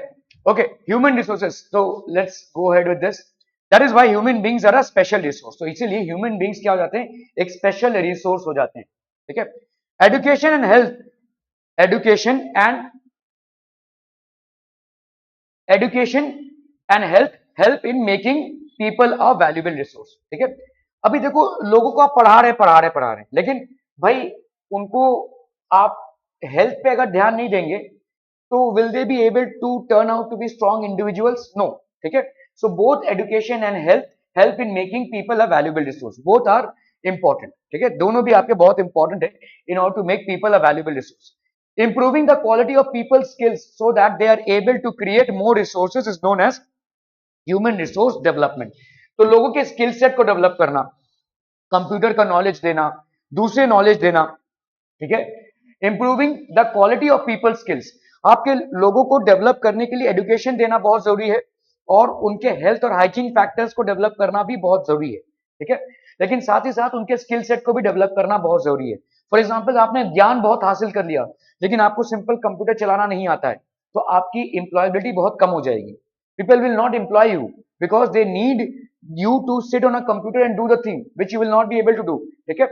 Speaker 1: ओके, ह्यूमन रिसोर्सेस, तो let's go ahead with this. That is why human beings are a special resource. तो इसीलिए ह्यूमन बीइंग्स क्या हो जाते हैं, एक स्पेशल रिसोर्स हो जाते हैं। ठीक है, education and health, education and education and health help in making people a valuable resource. ठीक है, अभी देखो लोगों को आप पढ़ा रहे हैं, लेकिन भाई उनको आप हेल्थ पे अगर ध्यान नहीं देंगे तो will they be able to turn out to be strong individuals? No. ठीक है, so both education and health help in making people a valuable resource, both are important. ठीक है, दोनों भी आपके बहुत इंपॉर्टेंट है in order to make people a valuable resource. Improving the quality of people's skills so that they are able to create more resources is known as human resource development. तो लोगों के स्किल सेट को develop करना, computer का knowledge देना, दूसरे knowledge देना। ठीक है, improving the quality of people skills, आपके लोगों को डेवलप करने के लिए एजुकेशन देना बहुत जरूरी है और उनके हेल्थ और हाइजीन फैक्टर्स को डेवलप करना भी बहुत जरूरी है। ठीक है, लेकिन साथ ही साथ उनके स्किल सेट को भी डेवलप करना बहुत जरूरी है। फॉर एग्जाम्पल, आपने ज्ञान बहुत हासिल कर लिया लेकिन आपको सिंपल कंप्यूटर चलाना नहीं आता है, तो आपकी एम्प्लॉयबिलिटी बहुत कम हो जाएगी। People will not employ you because they need you to sit on a computer and do the thing which you will not be able to do. ठीक है,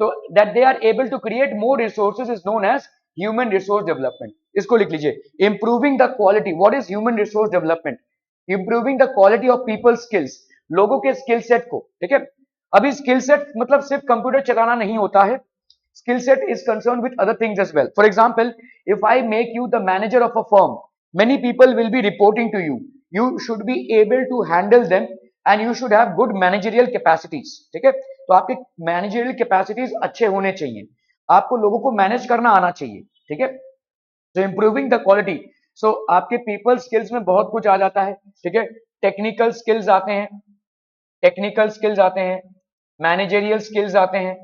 Speaker 1: तो that they are able to create more resources is known as human resource development. इसको लिख लीजिए, improving the quality. What is human resource development? Improving the quality of people's skills, लोगों के skill set को। ठीक है, अभी स्किल सेट मतलब सिर्फ कंप्यूटर चलाना नहीं होता है, skill set is concerned with other things as well. For example, if I make you the manager of a firm, many people will be reporting to you. You should be able to handle them and you should have good managerial capacities. ठीक है, तो आपके managerial capacities अच्छे होने चाहिए, आपको लोगों को मैनेज करना आना चाहिए। ठीक है, तो इंप्रूविंग द क्वालिटी, सो आपके पीपल स्किल्स में बहुत कुछ आ जाता है। ठीक है, टेक्निकल स्किल्स आते हैं, टेक्निकल स्किल्स आते हैं, मैनेजरियल स्किल्स आते हैं,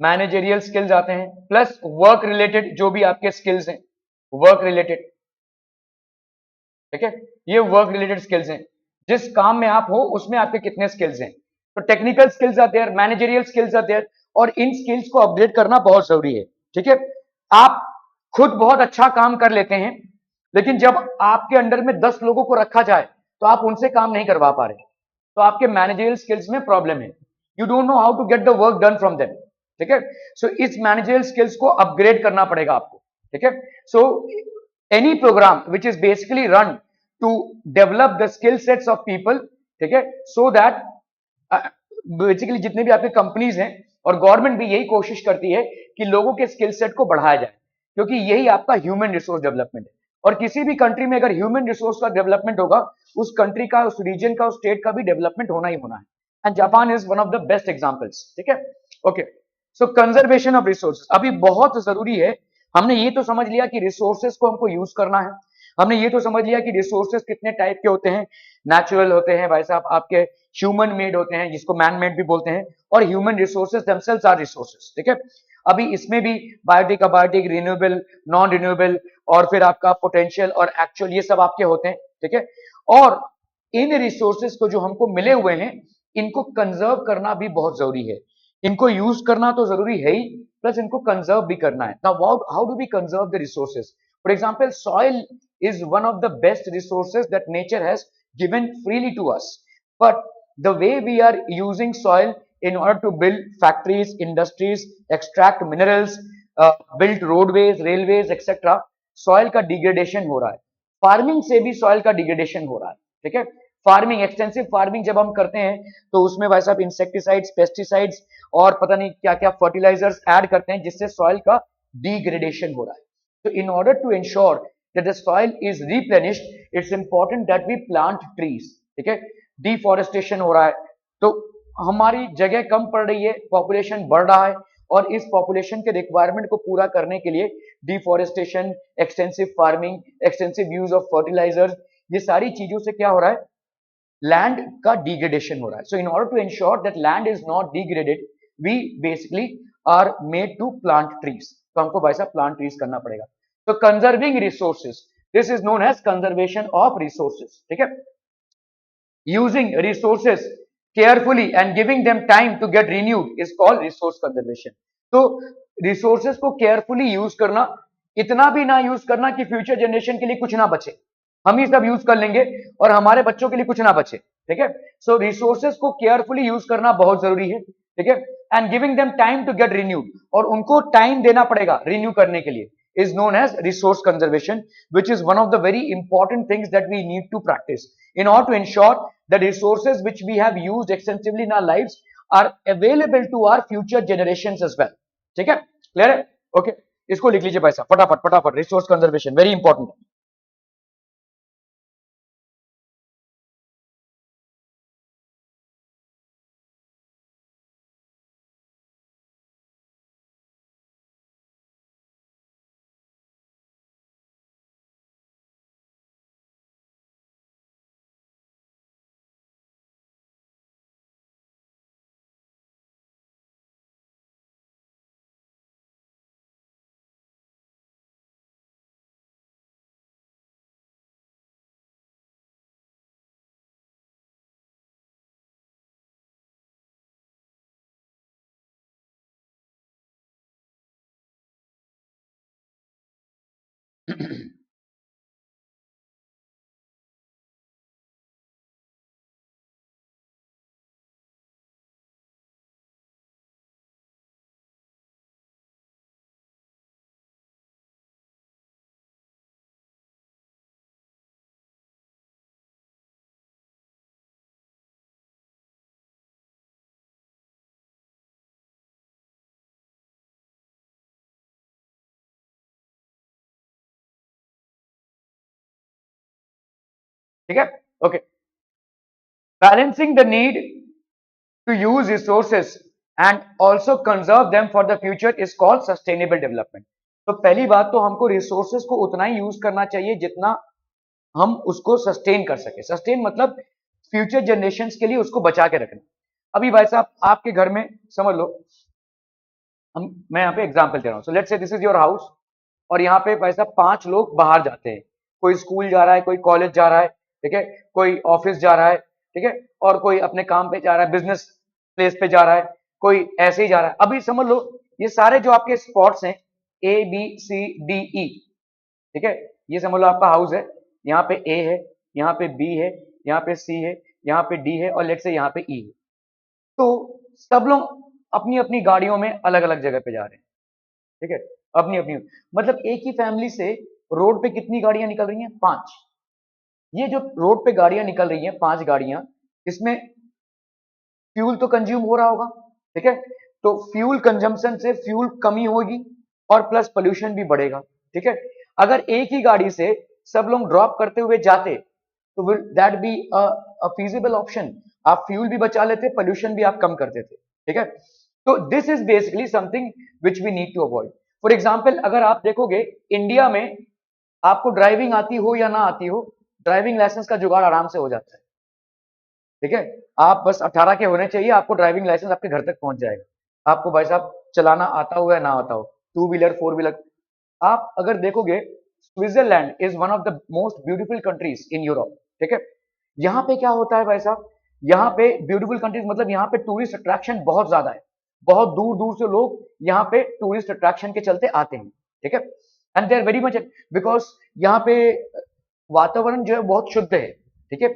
Speaker 1: मैनेजरियल स्किल्स आते हैं, प्लस वर्क रिलेटेड जो भी आपके स्किल्स हैं, वर्क रिलेटेड। ठीक है, ये वर्क रिलेटेड स्किल्स हैं, जिस काम में आप हो उसमें आपके कितने स्किल्स हैं। तो technical skills are there, managerial skills are there, और इन स्किल्स को अपडेट करना बहुत जरूरी है। ठीक है, आप खुद बहुत अच्छा काम कर लेते हैं लेकिन जब आपके अंडर में 10 लोगों को रखा जाए तो आप उनसे काम नहीं करवा पा रहे, तो आपके मैनेजरियल स्किल्स में प्रॉब्लम है। You don't know how to get the work done from them, ठीक है। सो इस मैनेजरियल स्किल्स को अपग्रेड करना पड़ेगा आपको, ठीक है। So any program which is basically run to develop the skill sets of people, ठीक है, सो दैट बेसिकली जितने भी आपके कंपनीज हैं और गवर्नमेंट भी यही कोशिश करती है कि लोगों के स्किल सेट को बढ़ाया जाए, क्योंकि यही आपका ह्यूमन रिसोर्स डेवलपमेंट है। और किसी भी कंट्री में अगर ह्यूमन रिसोर्स का डेवलपमेंट होगा, उस कंट्री का, उस रीजन का, उस स्टेट का भी डेवलपमेंट होना ही होना है। And Japan is one of the best examples, ठीक है। Okay, so conservation of resources अभी बहुत जरूरी है। हमने ये तो समझ लिया कि रिसोर्सेज को हमको यूज करना है, हमने ये तो समझ लिया कि रिसोर्सेज कितने टाइप के होते हैं, नेचुरल होते हैं भाई साहब, आपके ह्यूमन मेड होते हैं जिसको मैन मेड भी बोलते हैं, और human resources themselves are resources, ठीक है। अभी इसमें भी biotic, abiotic, renewable, non renewable, और फिर आपका पोटेंशियल और एक्चुअल, ये सब आपके होते हैं, ठीक है। और इन रिसोर्सेज को जो हमको मिले हुए हैं, इनको कंजर्व करना भी बहुत जरूरी है। इनको यूज करना तो जरूरी है ही, प्लस इनको कंजर्व भी करना है। Now how do we conserve the resources? For example, soil is one of the best resources that nature has given freely to us, but the way we are using soil in order to build factories, industries, extract minerals, build roadways, railways, etc., soil का degradation हो रहा है। Farming से भी soil का degradation हो रहा है, ठीक है। फार्मिंग, एक्सटेंसिव फार्मिंग जब हम करते हैं तो उसमें भाई साहब इंसेक्टिसाइड्स, पेस्टिसाइड्स और पता नहीं क्या क्या फर्टिलाइजर्स ऐड करते हैं, जिससे सॉइल का डिग्रेडेशन हो रहा है। तो in order to ensure that the soil is replenished, it's important that we plant trees, ठीक है। डिफॉरेस्टेशन हो रहा है, तो हमारी जगह कम पड़ रही है, पॉपुलेशन बढ़ रहा है, और इस पॉपुलेशन के रिक्वायरमेंट को पूरा करने के लिए deforestation, extensive farming, extensive use of fertilizers, ये सारी चीजों से क्या हो रहा है, लैंड का डिग्रेडेशन हो रहा है। So in order to ensure that land is not degraded, we basically are made to plant trees. तो हमको भाई साहब प्लांट ट्रीज करना पड़ेगा। तो conserving resources, this is known as conservation of resources, ठीक है। Using resources carefully and giving them time to get renewed is called resource conservation. तो रिसोर्सेज को केयरफुली यूज करना, इतना भी ना यूज करना कि फ्यूचर जनरेशन के लिए कुछ ना बचे, हम ही सब यूज कर लेंगे और हमारे बच्चों के लिए कुछ ना बचे, ठीक है। सो रिसोर्सेज को केयरफुली यूज करना बहुत जरूरी है, ठीक है। And giving them time to get renewed, और उनको टाइम देना पड़ेगा रिन्यू करने के लिए, is known as resource conservation, which is one of the very important things that we need to practice in order to ensure the resources which we have used extensively in our lives are available to our future generations as well, ठीक है, clear है? Okay, इसको लिख लीजिए भाई साहब फटाफट फटाफट, रिसोर्स कंजर्वेशन वेरी इंपॉर्टेंट। ठीक है, okay. Balancing the need to use resources and also conserve them for the future is called sustainable development। तो पहली बात तो हमको रिसोर्सेज को उतना ही यूज करना चाहिए जितना हम उसको सस्टेन कर सके। सस्टेन मतलब फ्यूचर जनरेशन के लिए उसको बचा के रखना। अभी भाई साहब आपके घर में समझ लो, मैं यहाँ पे एग्जाम्पल दे रहा हूँ। So let's say this is your house, और यहाँ पे भाई साहब 5 लोग बाहर जाते हैं, कोई स्कूल जा रहा है, कोई कॉलेज जा रहा है, ठीक है, कोई ऑफिस जा रहा है, ठीक है, और कोई अपने काम पे जा रहा है, बिजनेस प्लेस पे जा रहा है, कोई ऐसे ही जा रहा है। अभी समझ लो ये सारे जो आपके स्पॉट्स हैं A B C D E, ठीक है, ये समझ लो आपका हाउस है, यहाँ पे ए है, यहाँ पे बी है, यहाँ पे सी है, यहाँ पे डी है और लेट से यहाँ पे ई है। तो सब लोग अपनी अपनी गाड़ियों में अलग अलग जगह पे जा रहे हैं, ठीक है, अपनी अपनी, मतलब एक ही फैमिली से रोड पे कितनी गाड़ियां निकल रही हैं? 5। ये जो रोड पे गाड़ियां निकल रही हैं 5 गाड़ियां, इसमें फ्यूल तो कंज्यूम हो रहा होगा, ठीक है, तो फ्यूल कंजम्पशन से फ्यूल कमी होगी और प्लस पोल्यूशन भी बढ़ेगा, ठीक है। अगर एक ही गाड़ी से सब लोग ड्रॉप करते हुए जाते तो will that be a feasible option, आप फ्यूल भी बचा लेते, पोल्यूशन भी आप कम कर देते, ठीक है। तो this is basically something which we need to avoid. For example अगर आप देखोगे इंडिया में, आपको ड्राइविंग आती हो या ना आती हो, ड्राइविंग लाइसेंस का जुगाड़ आराम से हो जाता है, ठीक है। आप बस 18 के होने चाहिए, आपको ड्राइविंग लाइसेंस आपके घर तक पहुंच जाएगा। आपको भाई साहब चलाना आता हो या ना आता हो, टू व्हीलर फोर व्हीलर। आप अगर देखोगे Switzerland is one of the most beautiful countries in Europe, ठीक है। यहाँ पे क्या होता है भाई साहब, यहाँ पे ब्यूटीफुल कंट्रीज मतलब यहाँ पे टूरिस्ट अट्रैक्शन बहुत ज्यादा है, बहुत दूर दूर से लोग यहाँ पे टूरिस्ट अट्रैक्शन के चलते आते हैं, ठीक है। And they are very much because यहाँ पे वातावरण जो है बहुत शुद्ध है, ठीक है।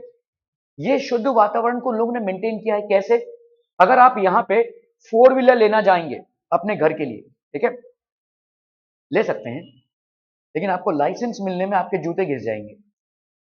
Speaker 1: ये शुद्ध वातावरण को लोग ने मेंटेन किया है कैसे? अगर आप यहाँ पे फोर व्हीलर लेना जाएंगे अपने घर के लिए, ठीक है, ले सकते हैं, लेकिन आपको लाइसेंस मिलने में आपके जूते गिर जाएंगे,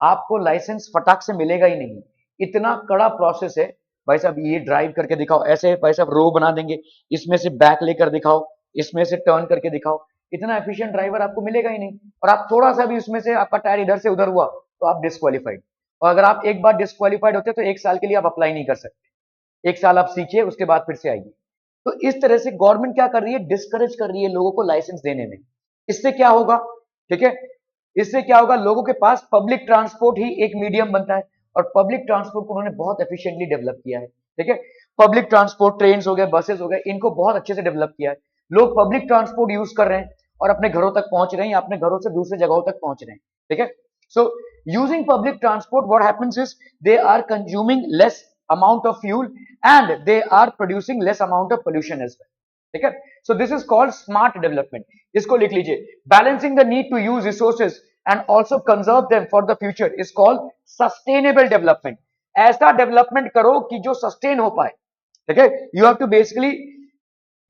Speaker 1: आपको लाइसेंस फटाक से मिलेगा ही नहीं, इतना कड़ा प्रोसेस है भाई साहब। ये ड्राइव करके दिखाओ, ऐसे भाई साहब रो बना देंगे, इसमें से बैक लेकर दिखाओ, इसमें से टर्न करके दिखाओ, इतना एफिशिएंट ड्राइवर आपको मिलेगा ही नहीं। और आप थोड़ा सा भी उसमें से आपका टायर इधर से उधर हुआ तो आप डिस्क्वालीफाइड, और अगर आप एक बार डिस्क्वालीफाइड होते तो 1 साल के लिए आप अप्लाई नहीं कर सकते, 1 साल आप सीखिए उसके बाद फिर से आइए। तो इस तरह से गवर्नमेंट क्या कर रही है, डिस्करेज कर रही है लोगों को लाइसेंस देने में। इससे क्या होगा, ठीक है, इससे क्या होगा, लोगों के पास पब्लिक ट्रांसपोर्ट ही एक मीडियम बनता है, और पब्लिक ट्रांसपोर्ट को उन्होंने बहुत एफिशिएंटली डेवलप किया है, ठीक है। पब्लिक ट्रांसपोर्ट, ट्रेन हो गए, बसेस हो गए, इनको बहुत अच्छे से डेवलप किया है। लोग पब्लिक ट्रांसपोर्ट यूज कर रहे हैं और अपने घरों तक पहुंच रहे हैं, अपने घरों से दूसरे जगहों तक पहुंच रहे हैं, ठीक है। So using public transport what happens is they are consuming less amount of fuel and they are producing less amount of pollution as well, ठीक है। So this is called smart development, इसको लिख लीजिए। Balancing the need to use resources and also conserve them for the future is called sustainable development. ऐसा development करो कि जो sustain हो पाए, ठीक है। You have to basically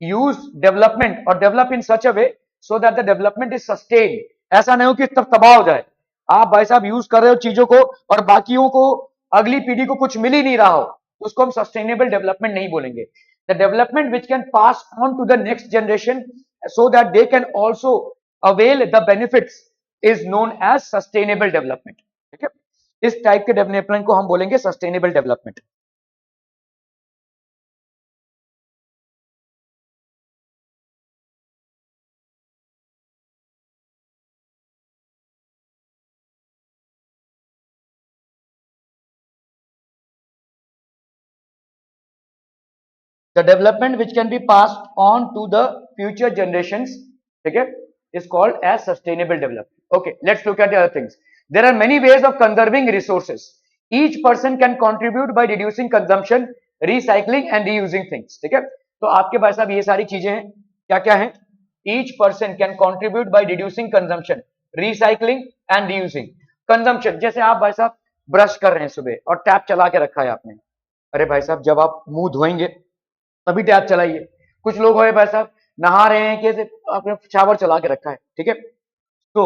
Speaker 1: use development और develop in such a way so that the development is sustain. ऐसा नहीं हो कि तब तबाह हो जाए, आप भाई साहब यूज कर रहे हो चीजों को और बाकियों को, अगली पीढ़ी को कुछ मिल ही नहीं रहा हो, उसको हम सस्टेनेबल डेवलपमेंट नहीं बोलेंगे। The development which can pass on to the next generation so that they can also avail the benefits is known as sustainable development, ठीक है। इस टाइप के डेवलपमेंट को हम बोलेंगे sustainable development. The development which can be passed on to the future generations, okay, is called as sustainable development. Okay, let's look at the other things. There are many ways of conserving resources. Each person can contribute by reducing consumption, recycling and reusing things. ठीक है, तो आपके पास अब ये सारी चीजें हैं, क्या क्या हैं? Each person can contribute by reducing consumption, recycling and reusing. Consumption, जैसे आप भाई साहब ब्रश कर रहे हैं सुबह और टैप चला के रखा है आपने, अरे भाई साहब जब आप मुंह धोएंगे तभी टैप चलाइए। कुछ लोग हो भाई साहब नहा रहे हैं, कैसे आपने शावर चला के रखा है, ठीक है। तो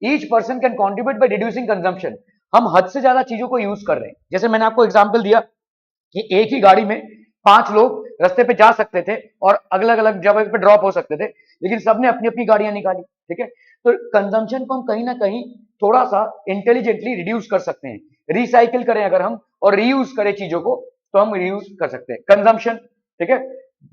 Speaker 1: each person can contribute by reducing consumption. हम हद से ज्यादा चीजों को यूज कर रहे हैं। जैसे मैंने आपको एग्जांपल दिया कि एक ही गाड़ी में 5 लोग रास्ते पे जा सकते थे और अलग अलग जगह पे ड्रॉप हो सकते थे, लेकिन सबने अपनी अपनी गाड़ियां निकाली, ठीक है। तो कंजम्पशन को हम कहीं ना कहीं थोड़ा सा इंटेलिजेंटली रिड्यूस कर सकते हैं, रिसाइकिल करें अगर हम और रीयूज करें चीजों को तो हम रीयूज कर सकते हैं कंजम्पशन, ठीक है।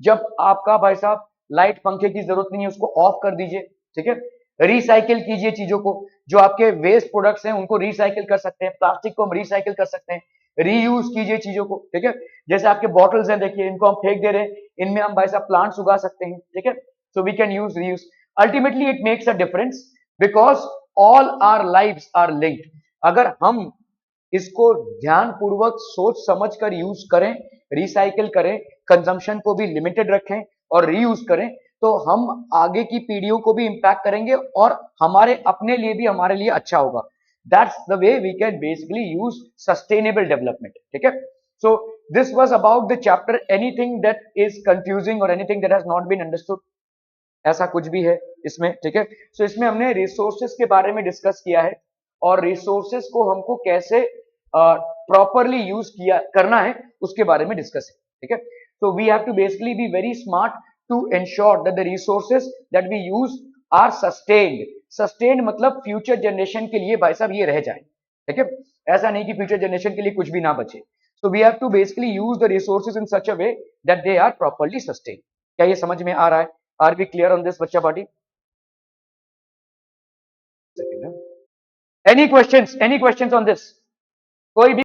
Speaker 1: जब आपका भाई साहब लाइट पंखे की जरूरत नहीं है उसको ऑफ कर दीजिए, ठीक है। रिसाइकिल कीजिए चीजों को, जो आपके वेस्ट प्रोडक्ट्स हैं उनको रिसाइकिल कर सकते हैं, प्लास्टिक को हम रिसाइकिल कर सकते हैं, रीयूज कीजिए चीजों को, ठीक है। जैसे आपके बॉटल्स हैं, देखिए इनको हम फेंक दे रहे हैं, इनमें हम भाई साहब प्लांट्स उगा सकते हैं, ठीक है। So we can use reuse. Ultimately it makes a difference because all our lives are linked. अगर हम इसको ध्यानपूर्वक सोच समझ कर यूज करें, रिसाइकिल करें, कंजम्पशन को भी लिमिटेड रखें और रीयूज करें, तो हम आगे की पीढ़ियों को भी इम्पैक्ट करेंगे और हमारे अपने लिए भी हमारे लिए अच्छा होगा. That's the way we can basically use sustainable development. ठीक है. So this was about the chapter. Anything that is confusing और anything that has not been understood, ऐसा कुछ भी है इसमें? ठीक है. सो इसमें हमने रिसोर्सेस के बारे में डिस्कस किया है और रिसोर्सेस को हमको कैसे प्रॉपरली यूज किया करना है उसके बारे में डिस्कस है. ठीक है. So we have to basically be very smart to ensure that the resources that we use are sustained. Sustained मतलब future generation के लिए भाई साहब ये रह जाए. ठीक है. ऐसा नहीं कि future generation के लिए कुछ भी ना बचे. So we have to basically use the resources in such a way that they are properly sustained. क्या ये समझ में आ रहा है? Are we clear on this बच्चा party? Any questions? Any questions on this? कोई भी